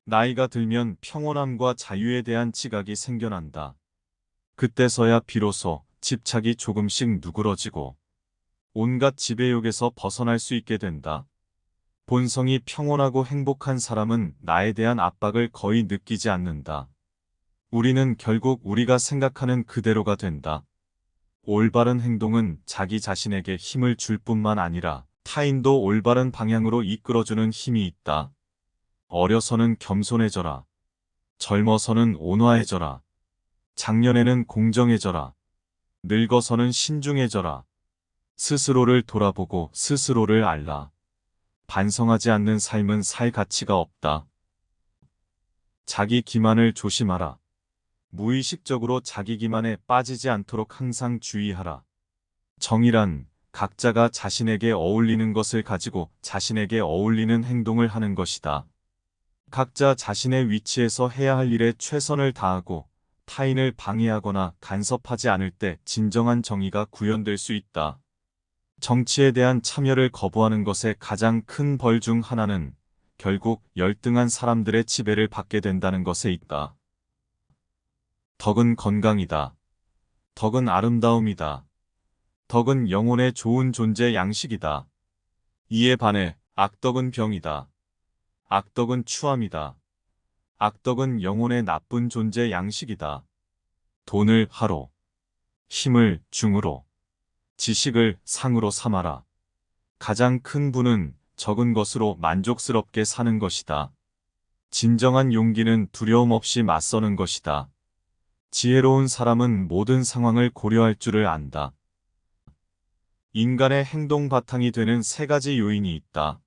나이가 들면 평온함과 자유에 대한 지각이 생겨난다. 그때서야 비로소 집착이 조금씩 누그러지고 온갖 지배욕에서 벗어날 수 있게 된다. 본성이 평온하고 행복한 사람은 나에 대한 압박을 거의 느끼지 않는다. 우리는 결국 우리가 생각하는 그대로가 된다. 올바른 행동은 자기 자신에게 힘을 줄 뿐만 아니라 타인도 올바른 방향으로 이끌어주는 힘이 있다. 어려서는 겸손해져라. 젊어서는 온화해져라. 작년에는 공정해져라. 늙어서는 신중해져라. 스스로를 돌아보고 스스로를 알라. 반성하지 않는 삶은 살 가치가 없다. 자기 기만을 조심하라. 무의식적으로 자기 기만에 빠지지 않도록 항상 주의하라. 정의란 각자가 자신에게 어울리는 것을 가지고 자신에게 어울리는 행동을 하는 것이다. 각자 자신의 위치에서 해야 할 일에 최선을 다하고 타인을 방해하거나 간섭하지 않을 때 진정한 정의가 구현될 수 있다. 정치에 대한 참여를 거부하는 것의 가장 큰 벌 중 하나는 결국 열등한 사람들의 지배를 받게 된다는 것에 있다. 덕은 건강이다. 덕은 아름다움이다. 덕은 영혼의 좋은 존재 양식이다. 이에 반해 악덕은 병이다. 악덕은 추함이다. 악덕은 영혼의 나쁜 존재 양식이다. 돈을 하로, 힘을 중으로, 지식을 상으로 삼아라. 가장 큰 부는 적은 것으로 만족스럽게 사는 것이다. 진정한 용기는 두려움 없이 맞서는 것이다. 지혜로운 사람은 모든 상황을 고려할 줄을 안다. 인간의 행동 바탕이 되는 세 가지 요인이 있다.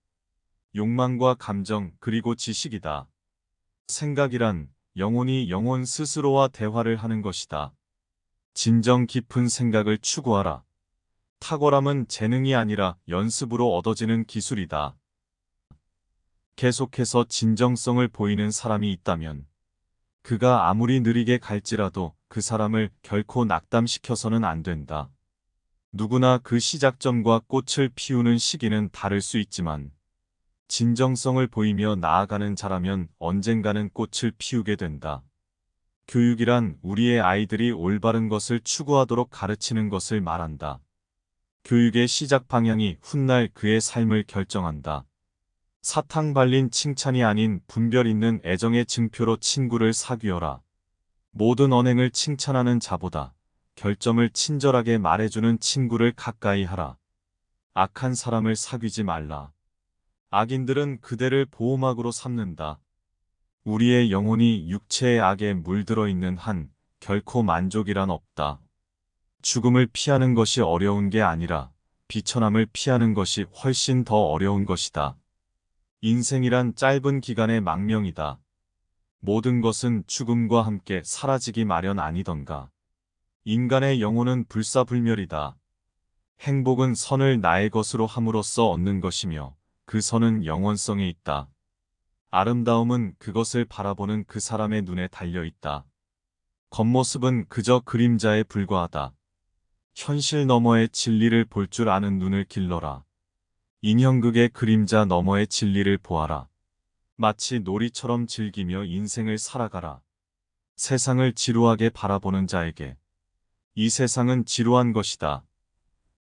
욕망과 감정 그리고 지식이다. 생각이란 영혼이 영혼 스스로와 대화를 하는 것이다. 진정 깊은 생각을 추구하라. 탁월함은 재능이 아니라 연습으로 얻어지는 기술이다. 계속해서 진정성을 보이는 사람이 있다면 그가 아무리 느리게 갈지라도 그 사람을 결코 낙담시켜서는 안 된다. 누구나 그 시작점과 꽃을 피우는 시기는 다를 수 있지만 진정성을 보이며 나아가는 자라면 언젠가는 꽃을 피우게 된다. 교육이란 우리의 아이들이 올바른 것을 추구하도록 가르치는 것을 말한다. 교육의 시작 방향이 훗날 그의 삶을 결정한다. 사탕 발린 칭찬이 아닌 분별 있는 애정의 증표로 친구를 사귀어라. 모든 언행을 칭찬하는 자보다 결점을 친절하게 말해주는 친구를 가까이 하라. 악한 사람을 사귀지 말라. 악인들은 그대를 보호막으로 삼는다. 우리의 영혼이 육체의 악에 물들어 있는 한 결코 만족이란 없다. 죽음을 피하는 것이 어려운 게 아니라 비천함을 피하는 것이 훨씬 더 어려운 것이다. 인생이란 짧은 기간의 망명이다. 모든 것은 죽음과 함께 사라지기 마련 아니던가. 인간의 영혼은 불사불멸이다. 행복은 선을 나의 것으로 함으로써 얻는 것이며 그 선은 영원성에 있다. 아름다움은 그것을 바라보는 그 사람의 눈에 달려 있다. 겉모습은 그저 그림자에 불과하다. 현실 너머의 진리를 볼 줄 아는 눈을 길러라. 인형극의 그림자 너머의 진리를 보아라. 마치 놀이처럼 즐기며 인생을 살아가라. 세상을 지루하게 바라보는 자에게 이 세상은 지루한 것이다.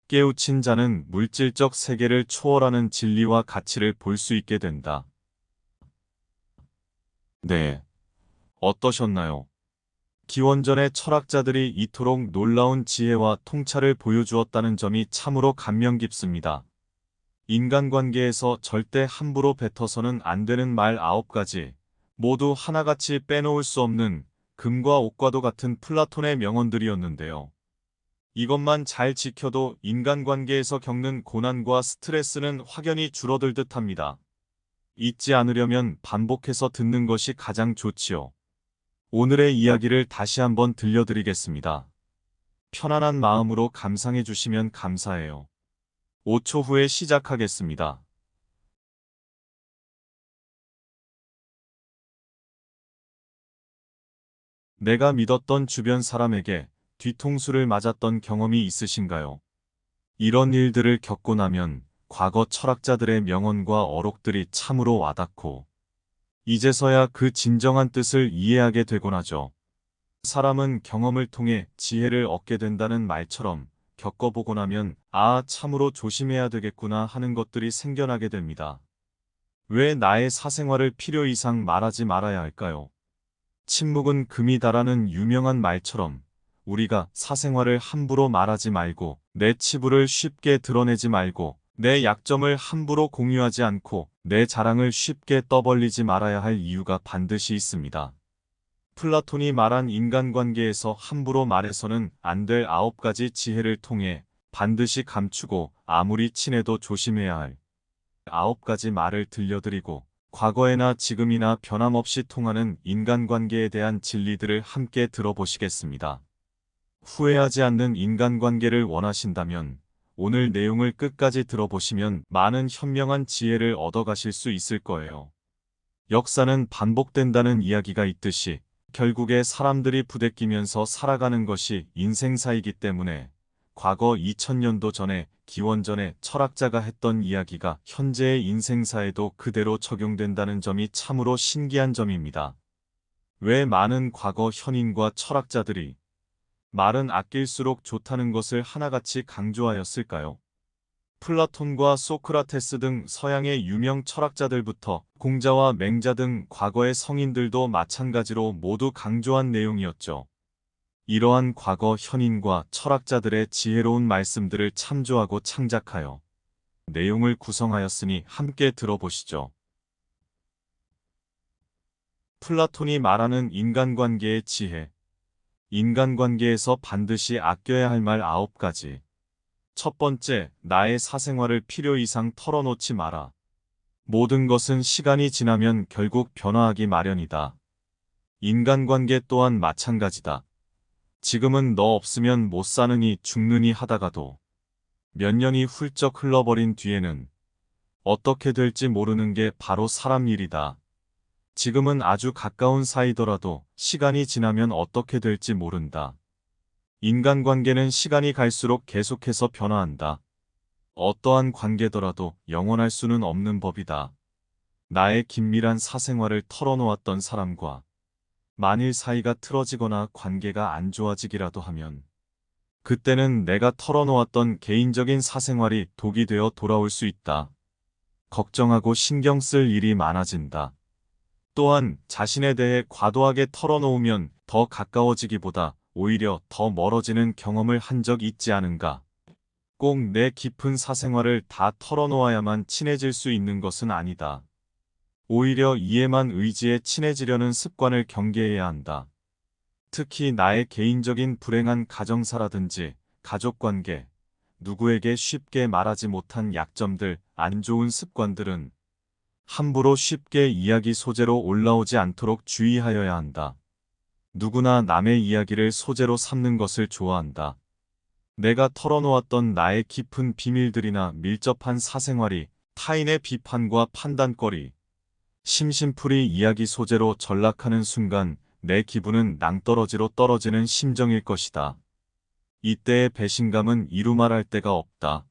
깨우친 자는 물질적 세계를 초월하는 진리와 가치를 볼 수 있게 된다. 네. 어떠셨나요? 기원전의 철학자들이 이토록 놀라운 지혜와 통찰을 보여주었다는 점이 참으로 감명 깊습니다. 인간관계에서 절대 함부로 뱉어서는 안 되는 말 9가지, 모두 하나같이 빼놓을 수 없는 금과 옥과도 같은 플라톤의 명언들이었는데요. 이것만 잘 지켜도 인간관계에서 겪는 고난과 스트레스는 확연히 줄어들 듯합니다. 잊지 않으려면 반복해서 듣는 것이 가장 좋지요. 오늘의 이야기를 다시 한번 들려드리겠습니다. 편안한 마음으로 감상해 주시면 감사해요. 5초 후에 시작하겠습니다. 내가 믿었던 주변 사람에게 뒤통수를 맞았던 경험이 있으신가요? 이런 일들을 겪고 나면 과거 철학자들의 명언과 어록들이 참으로 와닿고 이제서야 그 진정한 뜻을 이해하게 되곤 하죠. 사람은 경험을 통해 지혜를 얻게 된다는 말처럼 겪어보고 나면 아, 참으로 조심해야 되겠구나 하는 것들이 생겨나게 됩니다. 왜 나의 사생활을 필요 이상 말하지 말아야 할까요? 침묵은 금이다라는 유명한 말처럼 우리가 사생활을 함부로 말하지 말고 내 치부를 쉽게 드러내지 말고 내 약점을 함부로 공유하지 않고 내 자랑을 쉽게 떠벌리지 말아야 할 이유가 반드시 있습니다. 플라톤이 말한 인간관계에서 함부로 말해서는 안 될 9가지 지혜를 통해 반드시 감추고 아무리 친해도 조심해야 할 9가지 말을 들려드리고 과거에나 지금이나 변함없이 통하는 인간관계에 대한 진리들을 함께 들어보시겠습니다. 후회하지 않는 인간관계를 원하신다면 오늘 내용을 끝까지 들어보시면 많은 현명한 지혜를 얻어가실 수 있을 거예요. 역사는 반복된다는 이야기가 있듯이 결국에 사람들이 부대끼면서 살아가는 것이 인생사이기 때문에 과거 2000년도 전에 기원전에 철학자가 했던 이야기가 현재의 인생사에도 그대로 적용된다는 점이 참으로 신기한 점입니다. 왜 많은 과거 현인과 철학자들이 말은 아낄수록 좋다는 것을 하나같이 강조하였을까요? 플라톤과 소크라테스 등 서양의 유명 철학자들부터 공자와 맹자 등 과거의 성인들도 마찬가지로 모두 강조한 내용이었죠. 이러한 과거 현인과 철학자들의 지혜로운 말씀들을 참조하고 창작하여 내용을 구성하였으니 함께 들어보시죠. 플라톤이 말하는 인간관계의 지혜. 인간관계에서 반드시 아껴야 할 말 9가지. 첫 번째, 나의 사생활을 필요 이상 털어놓지 마라. 모든 것은 시간이 지나면 결국 변화하기 마련이다. 인간관계 또한 마찬가지다. 지금은 너 없으면 못 사느니 죽느니 하다가도 몇 년이 훌쩍 흘러버린 뒤에는 어떻게 될지 모르는 게 바로 사람 일이다. 지금은 아주 가까운 사이더라도 시간이 지나면 어떻게 될지 모른다. 인간관계는 시간이 갈수록 계속해서 변화한다. 어떠한 관계더라도 영원할 수는 없는 법이다. 나의 긴밀한 사생활을 털어놓았던 사람과 만일 사이가 틀어지거나 관계가 안 좋아지기라도 하면 그때는 내가 털어놓았던 개인적인 사생활이 독이 되어 돌아올 수 있다. 걱정하고 신경 쓸 일이 많아진다. 또한 자신에 대해 과도하게 털어놓으면 더 가까워지기보다 오히려 더 멀어지는 경험을 한 적 있지 않은가? 꼭 내 깊은 사생활을 다 털어놓아야만 친해질 수 있는 것은 아니다. 오히려 이에만 의지해 친해지려는 습관을 경계해야 한다. 특히 나의 개인적인 불행한 가정사라든지 가족관계, 누구에게 쉽게 말하지 못한 약점들, 안 좋은 습관들은 함부로 쉽게 이야기 소재로 올라오지 않도록 주의하여야 한다. 누구나 남의 이야기를 소재로 삼는 것을 좋아한다. 내가 털어놓았던 나의 깊은 비밀들이나 밀접한 사생활이 타인의 비판과 판단거리, 심심풀이 이야기 소재로 전락하는 순간 내 기분은 낭떠러지로 떨어지는 심정일 것이다. 이때의 배신감은 이루 말할 데가 없다.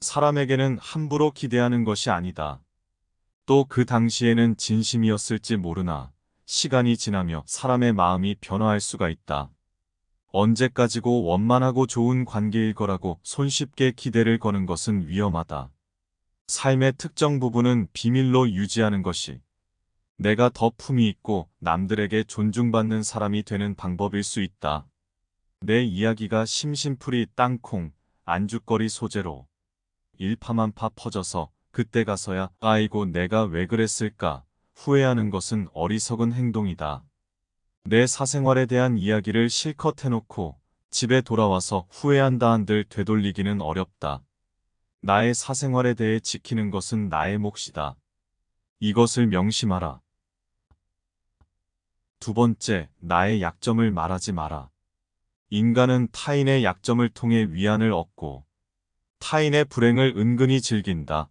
사람에게는 함부로 기대하는 것이 아니다. 또 그 당시에는 진심이었을지 모르나 시간이 지나며 사람의 마음이 변화할 수가 있다. 언제까지고 원만하고 좋은 관계일 거라고 손쉽게 기대를 거는 것은 위험하다. 삶의 특정 부분은 비밀로 유지하는 것이 내가 더 품이 있고 남들에게 존중받는 사람이 되는 방법일 수 있다. 내 이야기가 심심풀이 땅콩, 안주거리 소재로 일파만파 퍼져서 그때 가서야 아이고 내가 왜 그랬을까 후회하는 것은 어리석은 행동이다. 내 사생활에 대한 이야기를 실컷 해놓고 집에 돌아와서 후회한다 한들 되돌리기는 어렵다. 나의 사생활에 대해 지키는 것은 나의 몫이다. 이것을 명심하라. 두 번째, 나의 약점을 말하지 마라. 인간은 타인의 약점을 통해 위안을 얻고 타인의 불행을 은근히 즐긴다.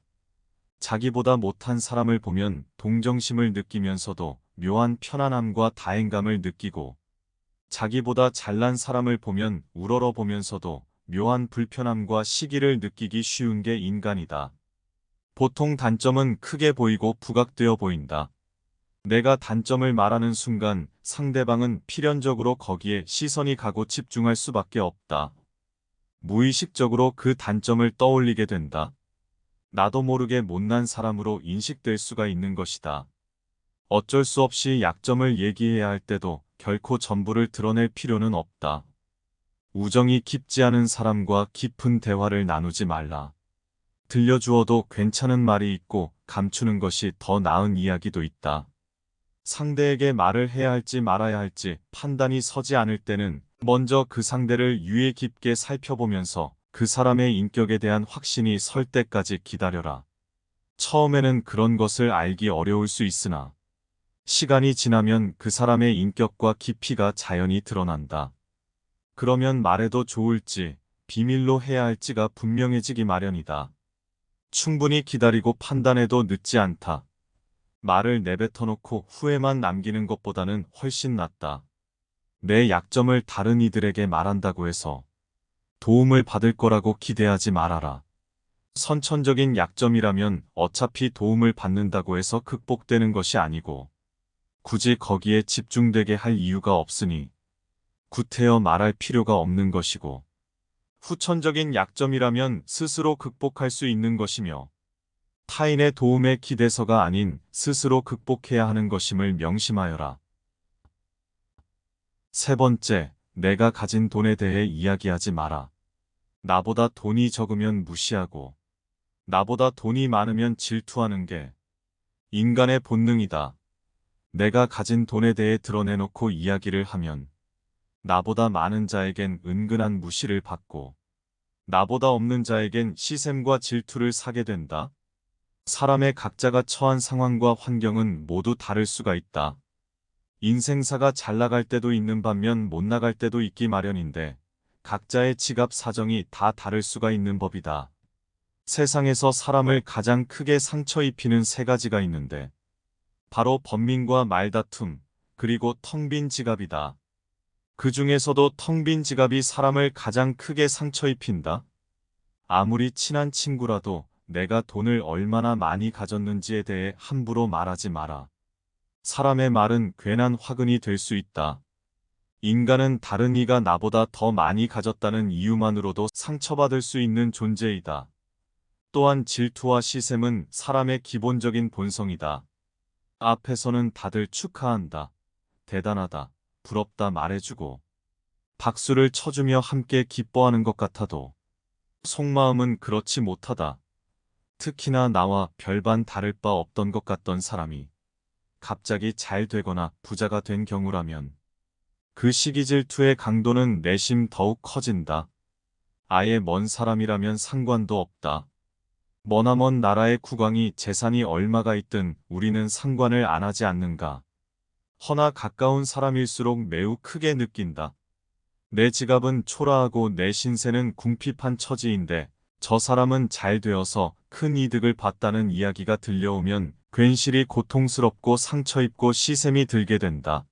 자기보다 못한 사람을 보면 동정심을 느끼면서도 묘한 편안함과 다행감을 느끼고 자기보다 잘난 사람을 보면 우러러보면서도 묘한 불편함과 시기를 느끼기 쉬운 게 인간이다. 보통 단점은 크게 보이고 부각되어 보인다. 내가 단점을 말하는 순간 상대방은 필연적으로 거기에 시선이 가고 집중할 수밖에 없다. 무의식적으로 그 단점을 떠올리게 된다. 나도 모르게 못난 사람으로 인식될 수가 있는 것이다. 어쩔 수 없이 약점을 얘기해야 할 때도 결코 전부를 드러낼 필요는 없다. 우정이 깊지 않은 사람과 깊은 대화를 나누지 말라. 들려주어도 괜찮은 말이 있고 감추는 것이 더 나은 이야기도 있다. 상대에게 말을 해야 할지 말아야 할지 판단이 서지 않을 때는 먼저 그 상대를 유의 깊게 살펴보면서 그 사람의 인격에 대한 확신이 설 때까지 기다려라. 처음에는 그런 것을 알기 어려울 수 있으나 시간이 지나면 그 사람의 인격과 깊이가 자연히 드러난다. 그러면 말해도 좋을지 비밀로 해야 할지가 분명해지기 마련이다. 충분히 기다리고 판단해도 늦지 않다. 말을 내뱉어놓고 후회만 남기는 것보다는 훨씬 낫다. 내 약점을 다른 이들에게 말한다고 해서 도움을 받을 거라고 기대하지 말아라. 선천적인 약점이라면 어차피 도움을 받는다고 해서 극복되는 것이 아니고 굳이 거기에 집중되게 할 이유가 없으니 구태여 말할 필요가 없는 것이고 후천적인 약점이라면 스스로 극복할 수 있는 것이며 타인의 도움에 기대서가 아닌 스스로 극복해야 하는 것임을 명심하여라. 세 번째, 내가 가진 돈에 대해 이야기하지 마라. 나보다 돈이 적으면 무시하고 나보다 돈이 많으면 질투하는 게 인간의 본능이다. 내가 가진 돈에 대해 드러내놓고 이야기를 하면 나보다 많은 자에겐 은근한 무시를 받고 나보다 없는 자에겐 시샘과 질투를 사게 된다. 사람의 각자가 처한 상황과 환경은 모두 다를 수가 있다. 인생사가 잘 나갈 때도 있는 반면 못 나갈 때도 있기 마련인데 각자의 지갑 사정이 다 다를 수가 있는 법이다. 세상에서 사람을 가장 크게 상처 입히는 세 가지가 있는데 바로 번민과 말다툼, 그리고 텅 빈 지갑이다. 그 중에서도 텅 빈 지갑이 사람을 가장 크게 상처 입힌다. 아무리 친한 친구라도 내가 돈을 얼마나 많이 가졌는지에 대해 함부로 말하지 마라. 사람의 말은 괜한 화근이 될 수 있다. 인간은 다른 이가 나보다 더 많이 가졌다는 이유만으로도 상처받을 수 있는 존재이다. 또한 질투와 시샘은 사람의 기본적인 본성이다. 앞에서는 다들 축하한다, 대단하다, 부럽다 말해주고 박수를 쳐주며 함께 기뻐하는 것 같아도 속마음은 그렇지 못하다. 특히나 나와 별반 다를 바 없던 것 같던 사람이 갑자기 잘 되거나 부자가 된 경우라면 그 시기 질투의 강도는 내심 더욱 커진다. 아예 먼 사람이라면 상관도 없다. 머나먼 나라의 국왕이 재산이 얼마가 있든 우리는 상관을 안 하지 않는가. 허나 가까운 사람일수록 매우 크게 느낀다. 내 지갑은 초라하고 내 신세는 궁핍한 처지인데 저 사람은 잘 되어서 큰 이득을 봤다는 이야기가 들려오면 괜시리 고통스럽고 상처 입고 시샘이 들게 된다.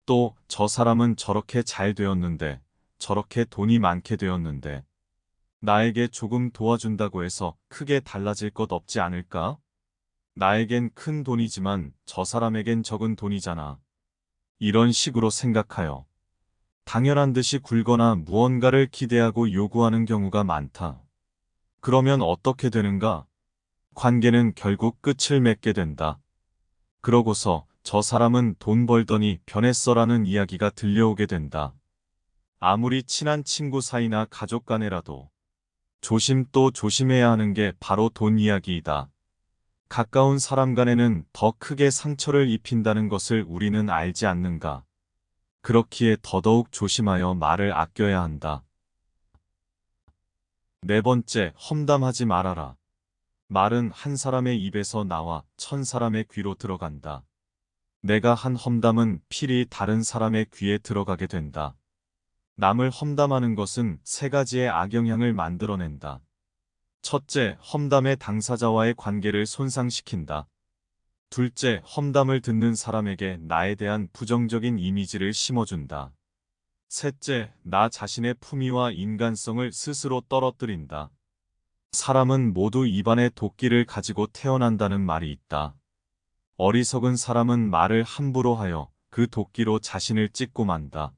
또 저 사람은 저렇게 잘 되었는데 저렇게 돈이 많게 되었는데 나에게 조금 도와준다고 해서 크게 달라질 것 없지 않을까? 나에겐 큰 돈이지만 저 사람에겐 적은 돈이잖아. 이런 식으로 생각하여 당연한 듯이 굴거나 무언가를 기대하고 요구하는 경우가 많다. 그러면 어떻게 되는가? 관계는 결국 끝을 맺게 된다. 그러고서 저 사람은 돈 벌더니 변했어라는 이야기가 들려오게 된다. 아무리 친한 친구 사이나 가족 간에라도 조심 또 조심해야 하는 게 바로 돈 이야기이다. 가까운 사람 간에는 더 크게 상처를 입힌다는 것을 우리는 알지 않는가. 그렇기에 더더욱 조심하여 말을 아껴야 한다. 네 번째, 험담하지 말아라. 말은 한 사람의 입에서 나와 천 사람의 귀로 들어간다. 내가 한 험담은 필히 다른 사람의 귀에 들어가게 된다. 남을 험담하는 것은 세 가지의 악영향을 만들어낸다. 첫째, 험담의 당사자와의 관계를 손상시킨다. 둘째, 험담을 듣는 사람에게 나에 대한 부정적인 이미지를 심어준다. 셋째, 나 자신의 품위와 인간성을 스스로 떨어뜨린다. 사람은 모두 입안에 도끼를 가지고 태어난다는 말이 있다. 어리석은 사람은 말을 함부로 하여 그 도끼로 자신을 찢고 만다.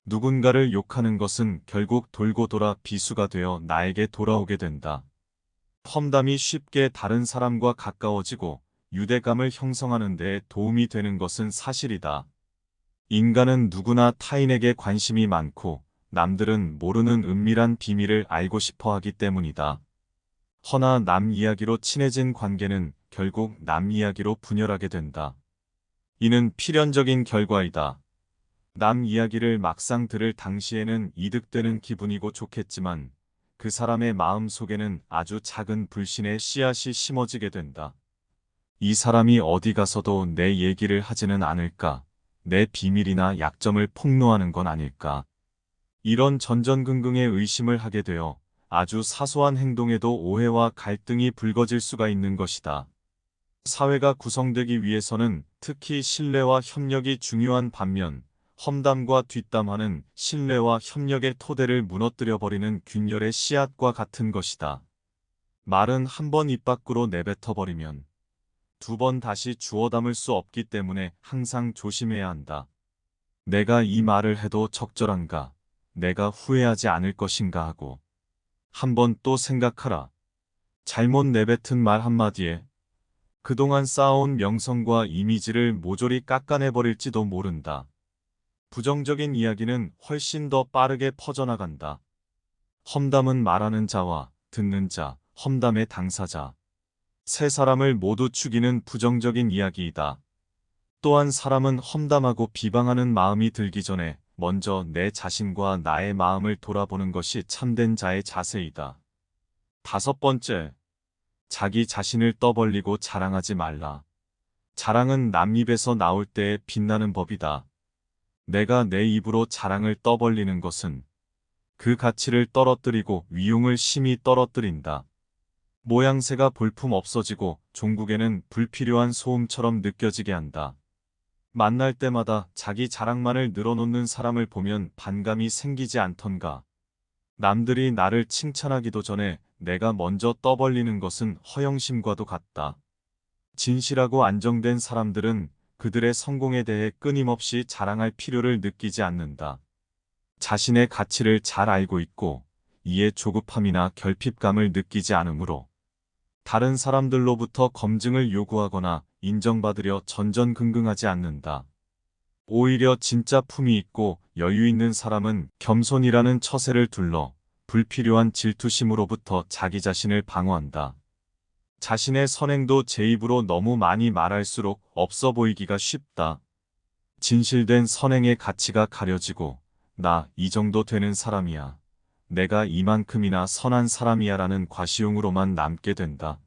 누군가를 욕하는 것은 결국 돌고 돌아 비수가 되어 나에게 돌아오게 된다. 험담이 쉽게 다른 사람과 가까워지고 유대감을 형성하는 데 도움이 되는 것은 사실이다. 인간은 누구나 타인에게 관심이 많고 남들은 모르는 은밀한 비밀을 알고 싶어 하기 때문이다. 허나 남 이야기로 친해진 관계는 결국 남 이야기로 분열하게 된다. 이는 필연적인 결과이다. 남 이야기를 막상 들을 당시에는 이득되는 기분이고 좋겠지만 그 사람의 마음 속에는 아주 작은 불신의 씨앗이 심어지게 된다. 이 사람이 어디 가서도 내 얘기를 하지는 않을까? 내 비밀이나 약점을 폭로하는 건 아닐까? 이런 전전긍긍의 의심을 하게 되어 아주 사소한 행동에도 오해와 갈등이 불거질 수가 있는 것이다. 사회가 구성되기 위해서는 특히 신뢰와 협력이 중요한 반면 험담과 뒷담화는 신뢰와 협력의 토대를 무너뜨려버리는 균열의 씨앗과 같은 것이다. 말은 한 번 입 밖으로 내뱉어버리면 두 번 다시 주워 담을 수 없기 때문에 항상 조심해야 한다. 내가 이 말을 해도 적절한가? 내가 후회하지 않을 것인가 하고 한번 또 생각하라. 잘못 내뱉은 말 한마디에 그동안 쌓아온 명성과 이미지를 모조리 깎아내버릴지도 모른다. 부정적인 이야기는 훨씬 더 빠르게 퍼져나간다. 험담은 말하는 자와 듣는 자, 험담의 당사자. 세 사람을 모두 죽이는 부정적인 이야기이다. 또한 사람은 험담하고 비방하는 마음이 들기 전에 먼저 내 자신과 나의 마음을 돌아보는 것이 참된 자의 자세이다. 다섯 번째, 자기 자신을 떠벌리고 자랑하지 말라. 자랑은 남 입에서 나올 때에 빛나는 법이다. 내가 내 입으로 자랑을 떠벌리는 것은 그 가치를 떨어뜨리고 위용을 심히 떨어뜨린다. 모양새가 볼품 없어지고 종국에는 불필요한 소음처럼 느껴지게 한다. 만날 때마다 자기 자랑만을 늘어놓는 사람을 보면 반감이 생기지 않던가. 남들이 나를 칭찬하기도 전에 내가 먼저 떠벌리는 것은 허영심과도 같다. 진실하고 안정된 사람들은 그들의 성공에 대해 끊임없이 자랑할 필요를 느끼지 않는다. 자신의 가치를 잘 알고 있고 이에 조급함이나 결핍감을 느끼지 않으므로 다른 사람들로부터 검증을 요구하거나 인정받으려 전전긍긍하지 않는다. 오히려 진짜 품이 있고 여유 있는 사람은 겸손이라는 처세를 둘러 불필요한 질투심으로부터 자기 자신을 방어한다. 자신의 선행도 제 입으로 너무 많이 말할수록 없어 보이기가 쉽다. 진실된 선행의 가치가 가려지고 나 이 정도 되는 사람이야. 내가 이만큼이나 선한 사람이야 라는 과시용으로만 남게 된다.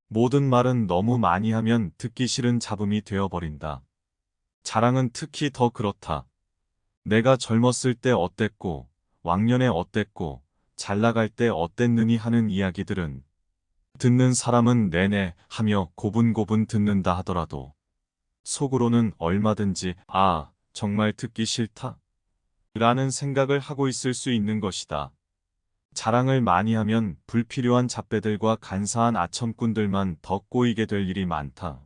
모든 말은 너무 많이 하면 듣기 싫은 잡음이 되어버린다. 자랑은 특히 더 그렇다. 내가 젊었을 때 어땠고, 왕년에 어땠고, 잘 나갈 때 어땠느니 하는 이야기들은 듣는 사람은 내내 하며 고분고분 듣는다 하더라도 속으로는 얼마든지 정말 듣기 싫다 라는 생각을 하고 있을 수 있는 것이다. 자랑을 많이 하면 불필요한 잡배들과 간사한 아첨꾼들만 더 꼬이게 될 일이 많다.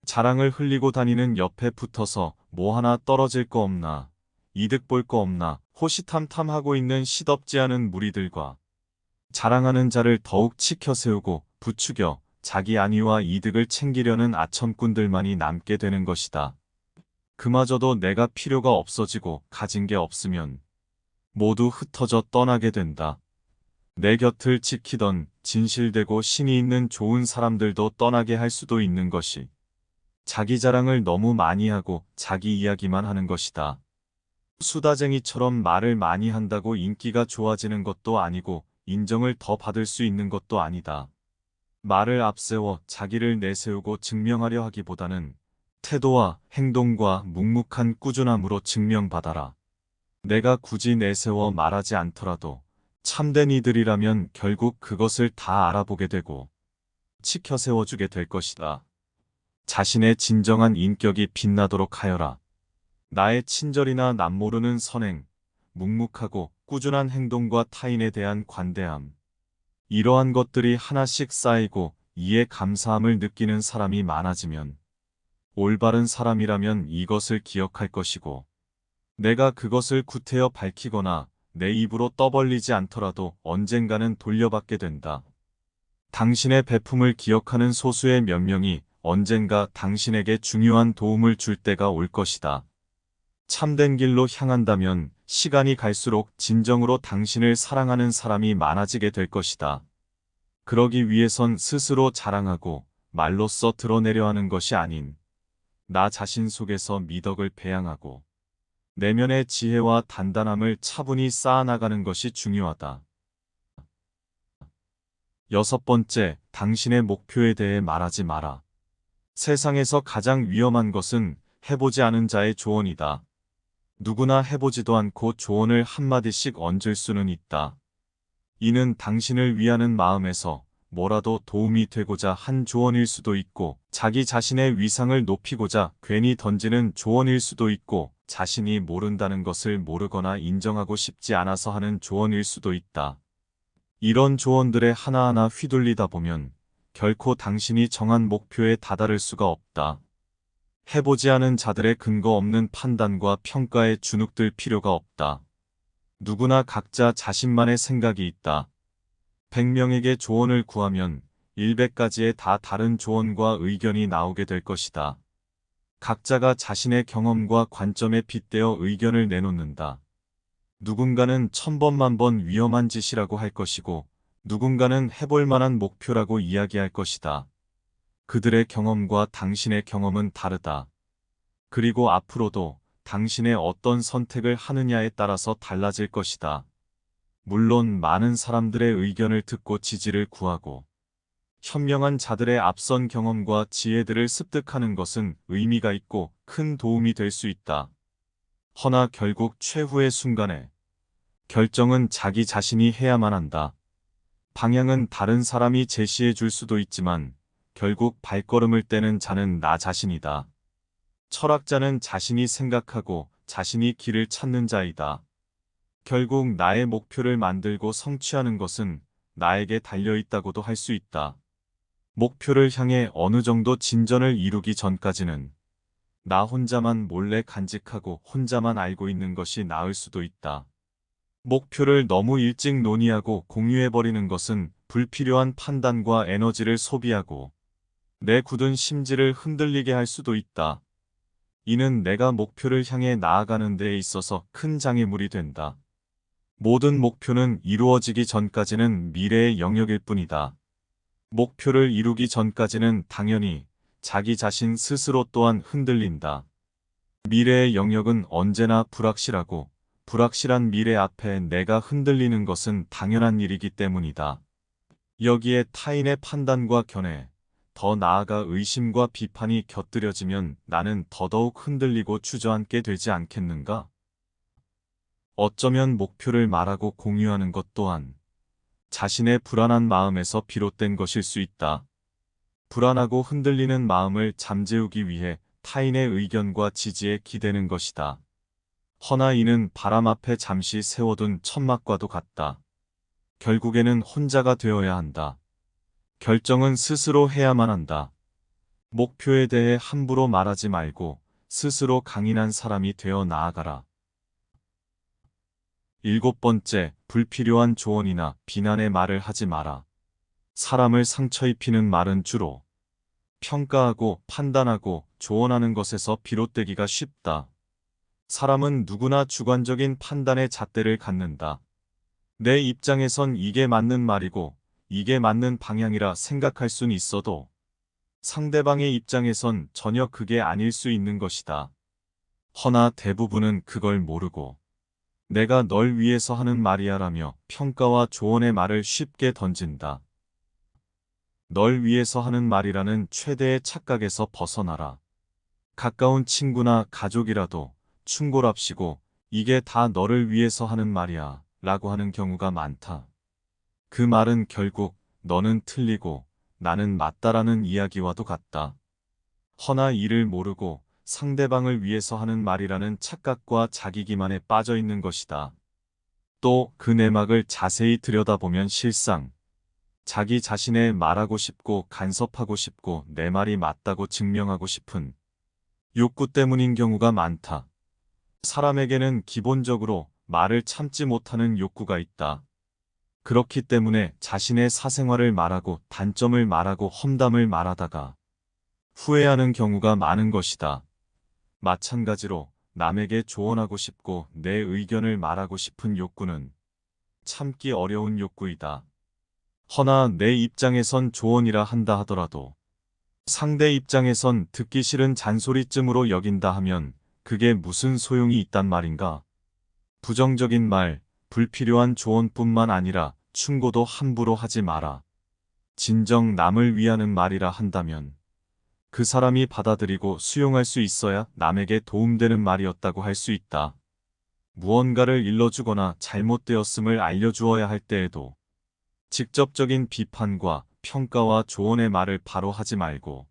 자랑을 흘리고 다니는 옆에 붙어서 뭐 하나 떨어질 거 없나, 이득 볼 거 없나 호시탐탐하고 있는 시덥지 않은 무리들과 자랑하는 자를 더욱 치켜세우고 부추겨 자기 안위와 이득을 챙기려는 아첨꾼들만이 남게 되는 것이다. 그마저도 내가 필요가 없어지고 가진 게 없으면 모두 흩어져 떠나게 된다. 내 곁을 지키던 진실되고 신이 있는 좋은 사람들도 떠나게 할 수도 있는 것이 자기 자랑을 너무 많이 하고 자기 이야기만 하는 것이다. 수다쟁이처럼 말을 많이 한다고 인기가 좋아지는 것도 아니고 인정을 더 받을 수 있는 것도 아니다. 말을 앞세워 자기를 내세우고 증명하려 하기보다는 태도와 행동과 묵묵한 꾸준함으로 증명받아라. 내가 굳이 내세워 말하지 않더라도 참된 이들이라면 결국 그것을 다 알아보게 되고 치켜 세워주게 될 것이다. 자신의 진정한 인격이 빛나도록 하여라. 나의 친절이나 남모르는 선행, 묵묵하고 꾸준한 행동과 타인에 대한 관대함. 이러한 것들이 하나씩 쌓이고 이에 감사함을 느끼는 사람이 많아지면 올바른 사람이라면 이것을 기억할 것이고 내가 그것을 구태여 밝히거나 내 입으로 떠벌리지 않더라도 언젠가는 돌려받게 된다. 당신의 배품을 기억하는 소수의 몇 명이 언젠가 당신에게 중요한 도움을 줄 때가 올 것이다. 참된 길로 향한다면 시간이 갈수록 진정으로 당신을 사랑하는 사람이 많아지게 될 것이다. 그러기 위해선 스스로 자랑하고 말로써 드러내려 하는 것이 아닌 나 자신 속에서 미덕을 배양하고 내면의 지혜와 단단함을 차분히 쌓아나가는 것이 중요하다. 6번째, 당신의 목표에 대해 말하지 마라. 세상에서 가장 위험한 것은 해보지 않은 자의 조언이다. 누구나 해보지도 않고 조언을 한마디씩 얹을 수는 있다. 이는 당신을 위하는 마음에서 뭐라도 도움이 되고자 한 조언일 수도 있고 자기 자신의 위상을 높이고자 괜히 던지는 조언일 수도 있고 자신이 모른다는 것을 모르거나 인정하고 싶지 않아서 하는 조언일 수도 있다. 이런 조언들에 하나하나 휘둘리다 보면 결코 당신이 정한 목표에 다다를 수가 없다. 해보지 않은 자들의 근거 없는 판단과 평가에 주눅들 필요가 없다. 누구나 각자 자신만의 생각이 있다. 100명에게 조언을 구하면 100가지의 다 다른 조언과 의견이 나오게 될 것이다. 각자가 자신의 경험과 관점에 빗대어 의견을 내놓는다. 누군가는 1000번, 1000번 위험한 짓이라고 할 것이고 누군가는 해볼 만한 목표라고 이야기할 것이다. 그들의 경험과 당신의 경험은 다르다. 그리고 앞으로도 당신의 어떤 선택을 하느냐에 따라서 달라질 것이다. 물론 많은 사람들의 의견을 듣고 지지를 구하고 현명한 자들의 앞선 경험과 지혜들을 습득하는 것은 의미가 있고 큰 도움이 될 수 있다. 허나 결국 최후의 순간에 결정은 자기 자신이 해야만 한다. 방향은 다른 사람이 제시해 줄 수도 있지만 결국 발걸음을 떼는 자는 나 자신이다. 철학자는 자신이 생각하고 자신이 길을 찾는 자이다. 결국 나의 목표를 만들고 성취하는 것은 나에게 달려있다고도 할 수 있다. 목표를 향해 어느 정도 진전을 이루기 전까지는 나 혼자만 몰래 간직하고 혼자만 알고 있는 것이 나을 수도 있다. 목표를 너무 일찍 논의하고 공유해버리는 것은 불필요한 판단과 에너지를 소비하고 내 굳은 심지를 흔들리게 할 수도 있다. 이는 내가 목표를 향해 나아가는 데에 있어서 큰 장애물이 된다. 모든 목표는 이루어지기 전까지는 미래의 영역일 뿐이다. 목표를 이루기 전까지는 당연히 자기 자신 스스로 또한 흔들린다. 미래의 영역은 언제나 불확실하고 불확실한 미래 앞에 내가 흔들리는 것은 당연한 일이기 때문이다. 여기에 타인의 판단과 견해, 더 나아가 의심과 비판이 곁들여지면 나는 더더욱 흔들리고 주저앉게 되지 않겠는가? 어쩌면 목표를 말하고 공유하는 것 또한 자신의 불안한 마음에서 비롯된 것일 수 있다. 불안하고 흔들리는 마음을 잠재우기 위해 타인의 의견과 지지에 기대는 것이다. 허나 이는 바람 앞에 잠시 세워둔 천막과도 같다. 결국에는 혼자가 되어야 한다. 결정은 스스로 해야만 한다. 목표에 대해 함부로 말하지 말고 스스로 강인한 사람이 되어 나아가라. 7번째, 불필요한 조언이나 비난의 말을 하지 마라. 사람을 상처 입히는 말은 주로 평가하고 판단하고 조언하는 것에서 비롯되기가 쉽다. 사람은 누구나 주관적인 판단의 잣대를 갖는다. 내 입장에선 이게 맞는 말이고 이게 맞는 방향이라 생각할 순 있어도 상대방의 입장에선 전혀 그게 아닐 수 있는 것이다. 허나 대부분은 그걸 모르고 내가 널 위해서 하는 말이야라며 평가와 조언의 말을 쉽게 던진다. 널 위해서 하는 말이라는 최대의 착각에서 벗어나라. 가까운 친구나 가족이라도 충고랍시고 이게 다 너를 위해서 하는 말이야 라고 하는 경우가 많다. 그 말은 결국 너는 틀리고 나는 맞다라는 이야기와도 같다. 허나 이를 모르고 상대방을 위해서 하는 말이라는 착각과 자기기만에 빠져 있는 것이다. 또 그 내막을 자세히 들여다보면 실상 자기 자신의 말하고 싶고 간섭하고 싶고 내 말이 맞다고 증명하고 싶은 욕구 때문인 경우가 많다. 사람에게는 기본적으로 말을 참지 못하는 욕구가 있다. 그렇기 때문에 자신의 사생활을 말하고 단점을 말하고 험담을 말하다가 후회하는 경우가 많은 것이다. 마찬가지로 남에게 조언하고 싶고 내 의견을 말하고 싶은 욕구는 참기 어려운 욕구이다. 허나 내 입장에선 조언이라 한다 하더라도 상대 입장에선 듣기 싫은 잔소리쯤으로 여긴다 하면 그게 무슨 소용이 있단 말인가? 부정적인 말, 불필요한 조언뿐만 아니라 충고도 함부로 하지 마라. 진정 남을 위하는 말이라 한다면 그 사람이 받아들이고 수용할 수 있어야 남에게 도움되는 말이었다고 할 수 있다. 무언가를 일러주거나 잘못되었음을 알려주어야 할 때에도 직접적인 비판과 평가와 조언의 말을 바로 하지 말고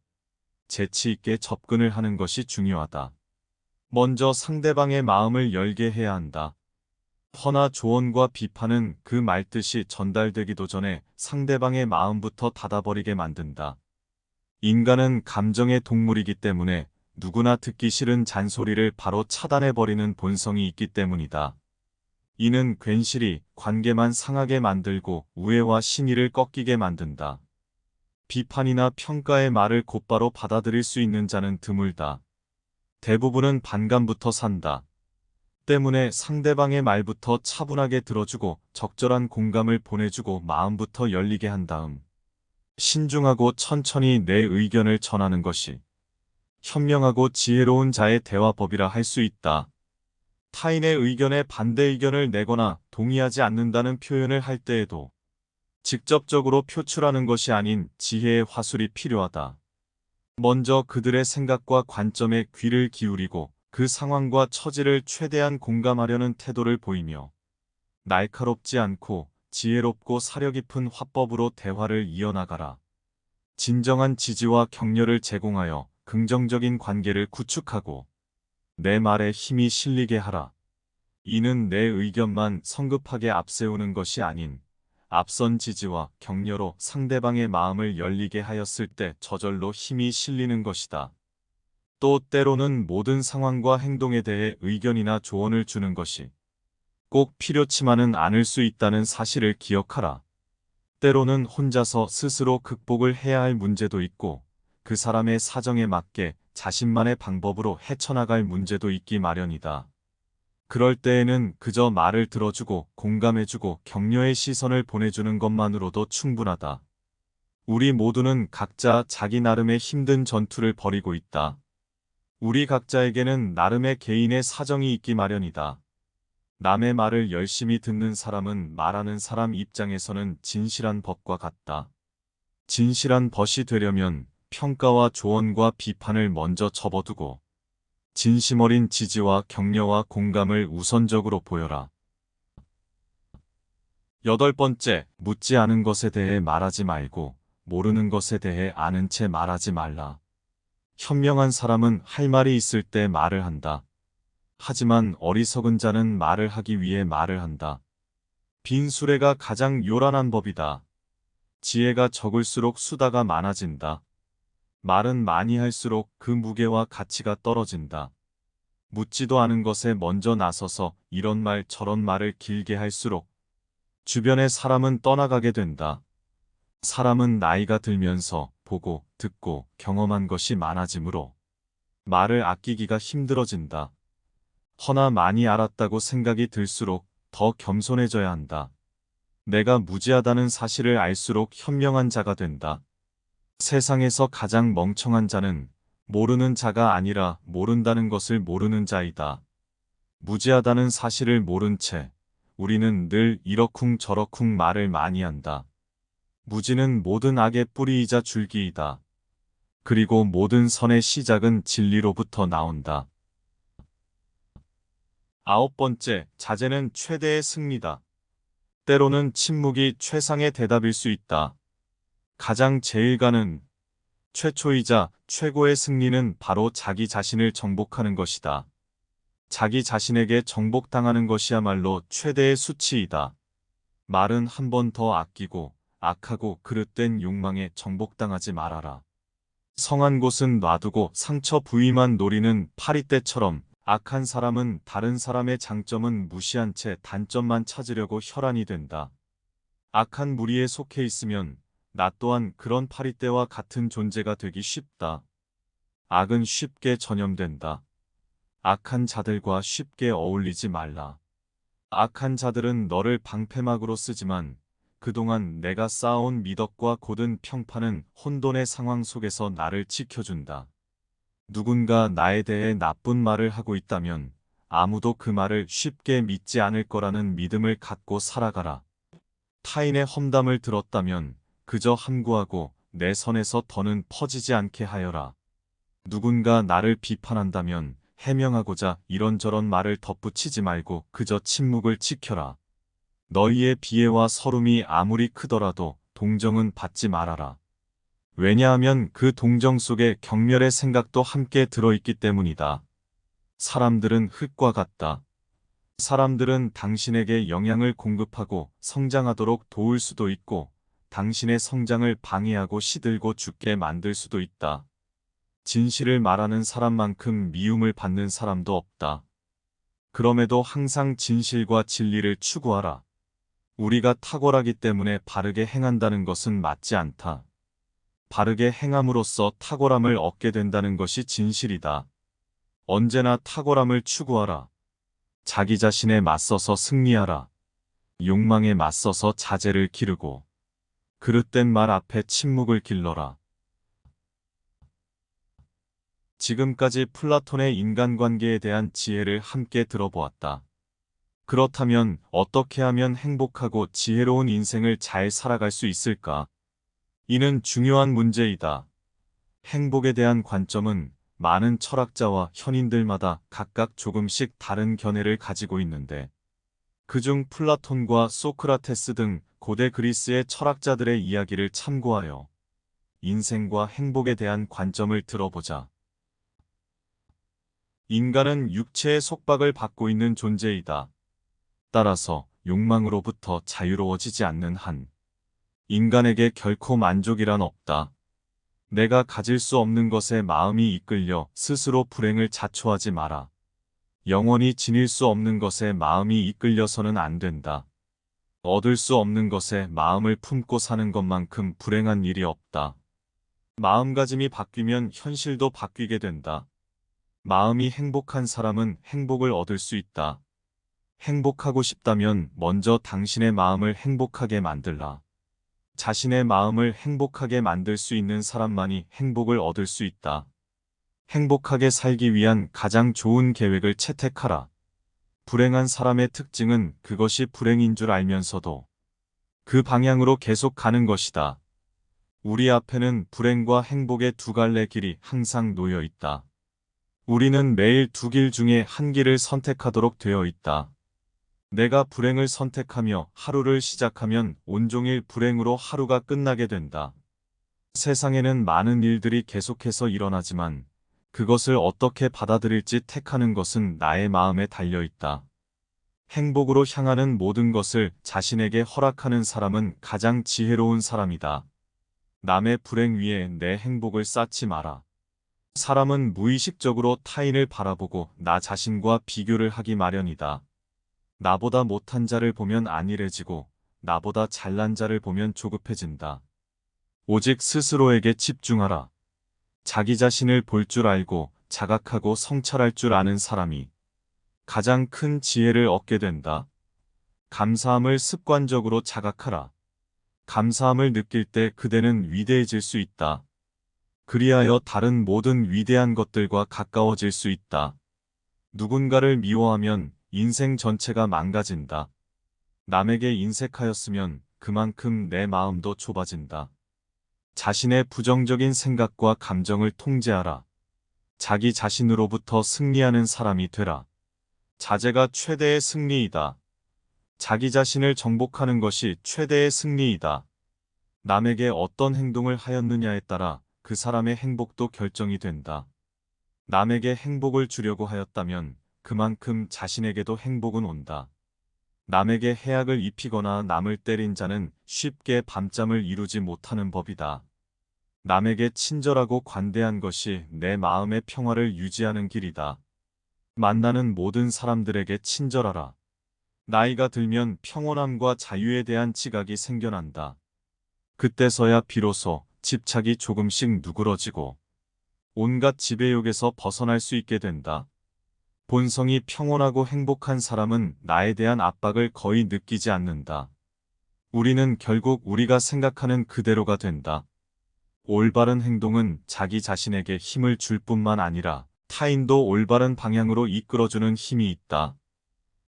재치 있게 접근을 하는 것이 중요하다. 먼저 상대방의 마음을 열게 해야 한다. 허나 조언과 비판은 그 말뜻이 전달되기도 전에 상대방의 마음부터 닫아버리게 만든다. 인간은 감정의 동물이기 때문에 누구나 듣기 싫은 잔소리를 바로 차단해버리는 본성이 있기 때문이다. 이는 괜시리 관계만 상하게 만들고 우애와 신의를 꺾이게 만든다. 비판이나 평가의 말을 곧바로 받아들일 수 있는 자는 드물다. 대부분은 반감부터 산다. 때문에 상대방의 말부터 차분하게 들어주고 적절한 공감을 보내주고 마음부터 열리게 한 다음 신중하고 천천히 내 의견을 전하는 것이 현명하고 지혜로운 자의 대화법이라 할 수 있다. 타인의 의견에 반대 의견을 내거나 동의하지 않는다는 표현을 할 때에도 직접적으로 표출하는 것이 아닌 지혜의 화술이 필요하다. 먼저 그들의 생각과 관점에 귀를 기울이고 그 상황과 처지를 최대한 공감하려는 태도를 보이며 날카롭지 않고 지혜롭고 사려 깊은 화법으로 대화를 이어나가라. 진정한 지지와 격려를 제공하여 긍정적인 관계를 구축하고 내 말에 힘이 실리게 하라. 이는 내 의견만 성급하게 앞세우는 것이 아닌 앞선 지지와 격려로 상대방의 마음을 열리게 하였을 때 저절로 힘이 실리는 것이다. 또 때로는 모든 상황과 행동에 대해 의견이나 조언을 주는 것이 꼭 필요치만은 않을 수 있다는 사실을 기억하라. 때로는 혼자서 스스로 극복을 해야 할 문제도 있고 그 사람의 사정에 맞게 자신만의 방법으로 헤쳐나갈 문제도 있기 마련이다. 그럴 때에는 그저 말을 들어주고 공감해주고 격려의 시선을 보내주는 것만으로도 충분하다. 우리 모두는 각자 자기 나름의 힘든 전투를 벌이고 있다. 우리 각자에게는 나름의 개인의 사정이 있기 마련이다. 남의 말을 열심히 듣는 사람은 말하는 사람 입장에서는 진실한 벗과 같다. 진실한 벗이 되려면 평가와 조언과 비판을 먼저 접어두고 진심 어린 지지와 격려와 공감을 우선적으로 보여라. 8번째, 묻지 않은 것에 대해 말하지 말고 모르는 것에 대해 아는 채 말하지 말라. 현명한 사람은 할 말이 있을 때 말을 한다. 하지만 어리석은 자는 말을 하기 위해 말을 한다. 빈 수레가 가장 요란한 법이다. 지혜가 적을수록 수다가 많아진다. 말은 많이 할수록 그 무게와 가치가 떨어진다. 묻지도 않은 것에 먼저 나서서 이런 말 저런 말을 길게 할수록 주변의 사람은 떠나가게 된다. 사람은 나이가 들면서 보고 듣고 경험한 것이 많아지므로 말을 아끼기가 힘들어진다. 허나 많이 알았다고 생각이 들수록 더 겸손해져야 한다. 내가 무지하다는 사실을 알수록 현명한 자가 된다. 세상에서 가장 멍청한 자는 모르는 자가 아니라 모른다는 것을 모르는 자이다. 무지하다는 사실을 모른 채 우리는 늘 이러쿵저러쿵 말을 많이 한다. 무지는 모든 악의 뿌리이자 줄기이다. 그리고 모든 선의 시작은 진리로부터 나온다. 9번째, 자제는 최대의 승리다. 때로는 침묵이 최상의 대답일 수 있다. 가장 제일가는 최초이자 최고의 승리는 바로 자기 자신을 정복하는 것이다. 자기 자신에게 정복당하는 것이야말로 최대의 수치이다. 말은 한 번 더 아끼고 악하고 그릇된 욕망에 정복당하지 말아라. 성한 곳은 놔두고 상처 부위만 노리는 파리떼처럼 악한 사람은 다른 사람의 장점은 무시한 채 단점만 찾으려고 혈안이 된다. 악한 무리에 속해 있으면 나 또한 그런 파리떼와 같은 존재가 되기 쉽다. 악은 쉽게 전염된다. 악한 자들과 쉽게 어울리지 말라. 악한 자들은 너를 방패막으로 쓰지만 그동안 내가 쌓아온 미덕과 고든 평판은 혼돈의 상황 속에서 나를 지켜준다. 누군가 나에 대해 나쁜 말을 하고 있다면 아무도 그 말을 쉽게 믿지 않을 거라는 믿음을 갖고 살아가라. 타인의 험담을 들었다면 그저 함구하고 내 선에서 더는 퍼지지 않게 하여라. 누군가 나를 비판한다면 해명하고자 이런저런 말을 덧붙이지 말고 그저 침묵을 지켜라. 너희의 비애와 서름이 아무리 크더라도 동정은 받지 말아라. 왜냐하면 그 동정 속에 경멸의 생각도 함께 들어있기 때문이다. 사람들은 흙과 같다. 사람들은 당신에게 영향을 공급하고 성장하도록 도울 수도 있고 당신의 성장을 방해하고 시들고 죽게 만들 수도 있다. 진실을 말하는 사람만큼 미움을 받는 사람도 없다. 그럼에도 항상 진실과 진리를 추구하라. 우리가 탁월하기 때문에 바르게 행한다는 것은 맞지 않다. 바르게 행함으로써 탁월함을 얻게 된다는 것이 진실이다. 언제나 탁월함을 추구하라. 자기 자신에 맞서서 승리하라. 욕망에 맞서서 자제를 기르고 그릇된 말 앞에 침묵을 길러라. 지금까지 플라톤의 인간관계에 대한 지혜를 함께 들어보았다. 그렇다면 어떻게 하면 행복하고 지혜로운 인생을 잘 살아갈 수 있을까? 이는 중요한 문제이다. 행복에 대한 관점은 많은 철학자와 현인들마다 각각 조금씩 다른 견해를 가지고 있는데 그중 플라톤과 소크라테스 등 고대 그리스의 철학자들의 이야기를 참고하여 인생과 행복에 대한 관점을 들어보자. 인간은 육체의 속박을 받고 있는 존재이다. 따라서 욕망으로부터 자유로워지지 않는 한 인간에게 결코 만족이란 없다. 내가 가질 수 없는 것에 마음이 이끌려 스스로 불행을 자초하지 마라. 영원히 지닐 수 없는 것에 마음이 이끌려서는 안 된다. 얻을 수 없는 것에 마음을 품고 사는 것만큼 불행한 일이 없다. 마음가짐이 바뀌면 현실도 바뀌게 된다. 마음이 행복한 사람은 행복을 얻을 수 있다. 행복하고 싶다면 먼저 당신의 마음을 행복하게 만들라. 자신의 마음을 행복하게 만들 수 있는 사람만이 행복을 얻을 수 있다. 행복하게 살기 위한 가장 좋은 계획을 채택하라. 불행한 사람의 특징은 그것이 불행인 줄 알면서도 그 방향으로 계속 가는 것이다. 우리 앞에는 불행과 행복의 두 갈래 길이 항상 놓여 있다. 우리는 매일 두 길 중에 한 길을 선택하도록 되어 있다. 내가 불행을 선택하며 하루를 시작하면 온종일 불행으로 하루가 끝나게 된다. 세상에는 많은 일들이 계속해서 일어나지만 그것을 어떻게 받아들일지 택하는 것은 나의 마음에 달려 있다. 행복으로 향하는 모든 것을 자신에게 허락하는 사람은 가장 지혜로운 사람이다. 남의 불행 위에 내 행복을 쌓지 마라. 사람은 무의식적으로 타인을 바라보고 나 자신과 비교를 하기 마련이다. 나보다 못한 자를 보면 안일해지고 나보다 잘난 자를 보면 조급해진다. 오직 스스로에게 집중하라. 자기 자신을 볼 줄 알고 자각하고 성찰할 줄 아는 사람이 가장 큰 지혜를 얻게 된다. 감사함을 습관적으로 자각하라. 감사함을 느낄 때 그대는 위대해질 수 있다. 그리하여 다른 모든 위대한 것들과 가까워질 수 있다. 누군가를 미워하면 인생 전체가 망가진다. 남에게 인색하였으면 그만큼 내 마음도 좁아진다. 자신의 부정적인 생각과 감정을 통제하라. 자기 자신으로부터 승리하는 사람이 되라. 자제가 최대의 승리이다. 자기 자신을 정복하는 것이 최대의 승리이다. 남에게 어떤 행동을 하였느냐에 따라 그 사람의 행복도 결정이 된다. 남에게 행복을 주려고 하였다면 그만큼 자신에게도 행복은 온다. 남에게 해악을 입히거나 남을 때린 자는 쉽게 밤잠을 이루지 못하는 법이다. 남에게 친절하고 관대한 것이 내 마음의 평화를 유지하는 길이다. 만나는 모든 사람들에게 친절하라. 나이가 들면 평온함과 자유에 대한 지각이 생겨난다. 그때서야 비로소 집착이 조금씩 누그러지고 온갖 지배욕에서 벗어날 수 있게 된다. 본성이 평온하고 행복한 사람은 나에 대한 압박을 거의 느끼지 않는다. 우리는 결국 우리가 생각하는 그대로가 된다. 올바른 행동은 자기 자신에게 힘을 줄 뿐만 아니라 타인도 올바른 방향으로 이끌어주는 힘이 있다.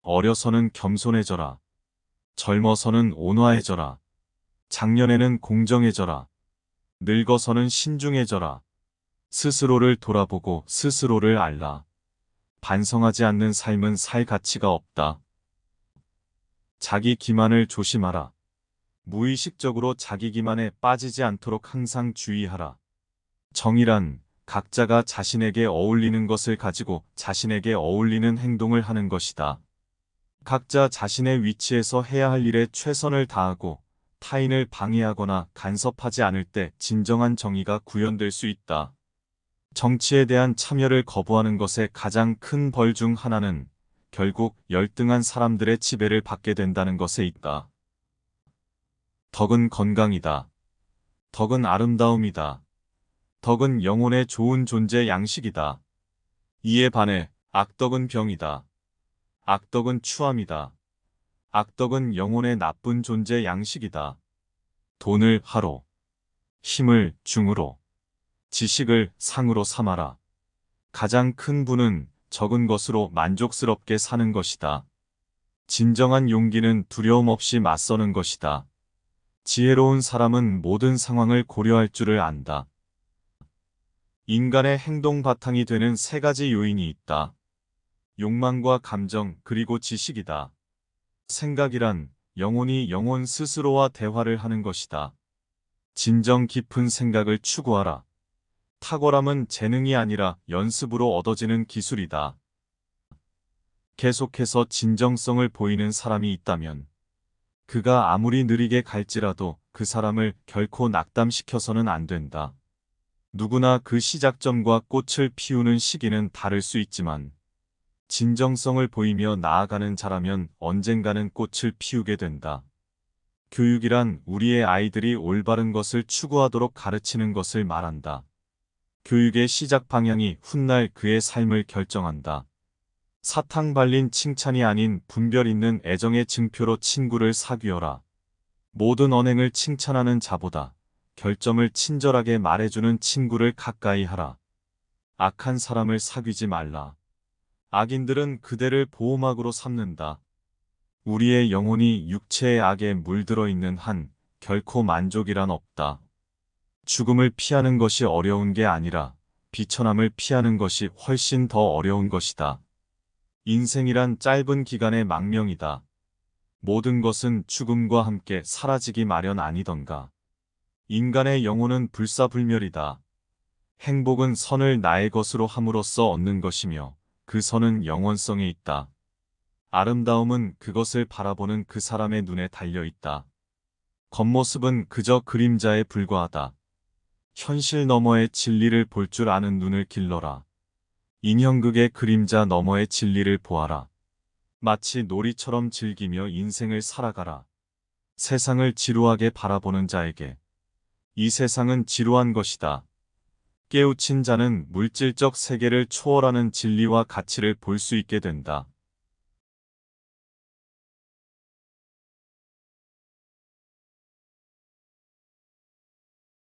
어려서는 겸손해져라. 젊어서는 온화해져라. 작년에는 공정해져라. 늙어서는 신중해져라. 스스로를 돌아보고 스스로를 알라. 반성하지 않는 삶은 살 가치가 없다. 자기 기만을 조심하라. 무의식적으로 자기 기만에 빠지지 않도록 항상 주의하라. 정의란 각자가 자신에게 어울리는 것을 가지고 자신에게 어울리는 행동을 하는 것이다. 각자 자신의 위치에서 해야 할 일에 최선을 다하고 타인을 방해하거나 간섭하지 않을 때 진정한 정의가 구현될 수 있다. 정치에 대한 참여를 거부하는 것의 가장 큰 벌 중 하나는 결국 열등한 사람들의 지배를 받게 된다는 것에 있다. 덕은 건강이다. 덕은 아름다움이다. 덕은 영혼의 좋은 존재 양식이다. 이에 반해 악덕은 병이다. 악덕은 추함이다. 악덕은 영혼의 나쁜 존재 양식이다. 돈을 하로, 힘을 중으로, 지식을 상으로 삼아라. 가장 큰 부는 적은 것으로 만족스럽게 사는 것이다. 진정한 용기는 두려움 없이 맞서는 것이다. 지혜로운 사람은 모든 상황을 고려할 줄을 안다. 인간의 행동 바탕이 되는 세 가지 요인이 있다. 욕망과 감정 그리고 지식이다. 생각이란 영혼이 영혼 스스로와 대화를 하는 것이다. 진정 깊은 생각을 추구하라. 탁월함은 재능이 아니라 연습으로 얻어지는 기술이다. 계속해서 진정성을 보이는 사람이 있다면 그가 아무리 느리게 갈지라도 그 사람을 결코 낙담시켜서는 안 된다. 누구나 그 시작점과 꽃을 피우는 시기는 다를 수 있지만 진정성을 보이며 나아가는 자라면 언젠가는 꽃을 피우게 된다. 교육이란 우리의 아이들이 올바른 것을 추구하도록 가르치는 것을 말한다. 교육의 시작 방향이 훗날 그의 삶을 결정한다. 사탕 발린 칭찬이 아닌 분별 있는 애정의 증표로 친구를 사귀어라. 모든 언행을 칭찬하는 자보다 결점을 친절하게 말해주는 친구를 가까이 하라. 악한 사람을 사귀지 말라. 악인들은 그대를 보호막으로 삼는다. 우리의 영혼이 육체의 악에 물들어 있는 한 결코 만족이란 없다. 죽음을 피하는 것이 어려운 게 아니라 비천함을 피하는 것이 훨씬 더 어려운 것이다. 인생이란 짧은 기간의 망명이다. 모든 것은 죽음과 함께 사라지기 마련 아니던가. 인간의 영혼은 불사불멸이다. 행복은 선을 나의 것으로 함으로써 얻는 것이며 그 선은 영원성에 있다. 아름다움은 그것을 바라보는 그 사람의 눈에 달려 있다. 겉모습은 그저 그림자에 불과하다. 현실 너머의 진리를 볼 줄 아는 눈을 길러라. 인형극의 그림자 너머의 진리를 보아라. 마치 놀이처럼 즐기며 인생을 살아가라. 세상을 지루하게 바라보는 자에게 이 세상은 지루한 것이다. 깨우친 자는 물질적 세계를 초월하는 진리와 가치를 볼 수 있게 된다.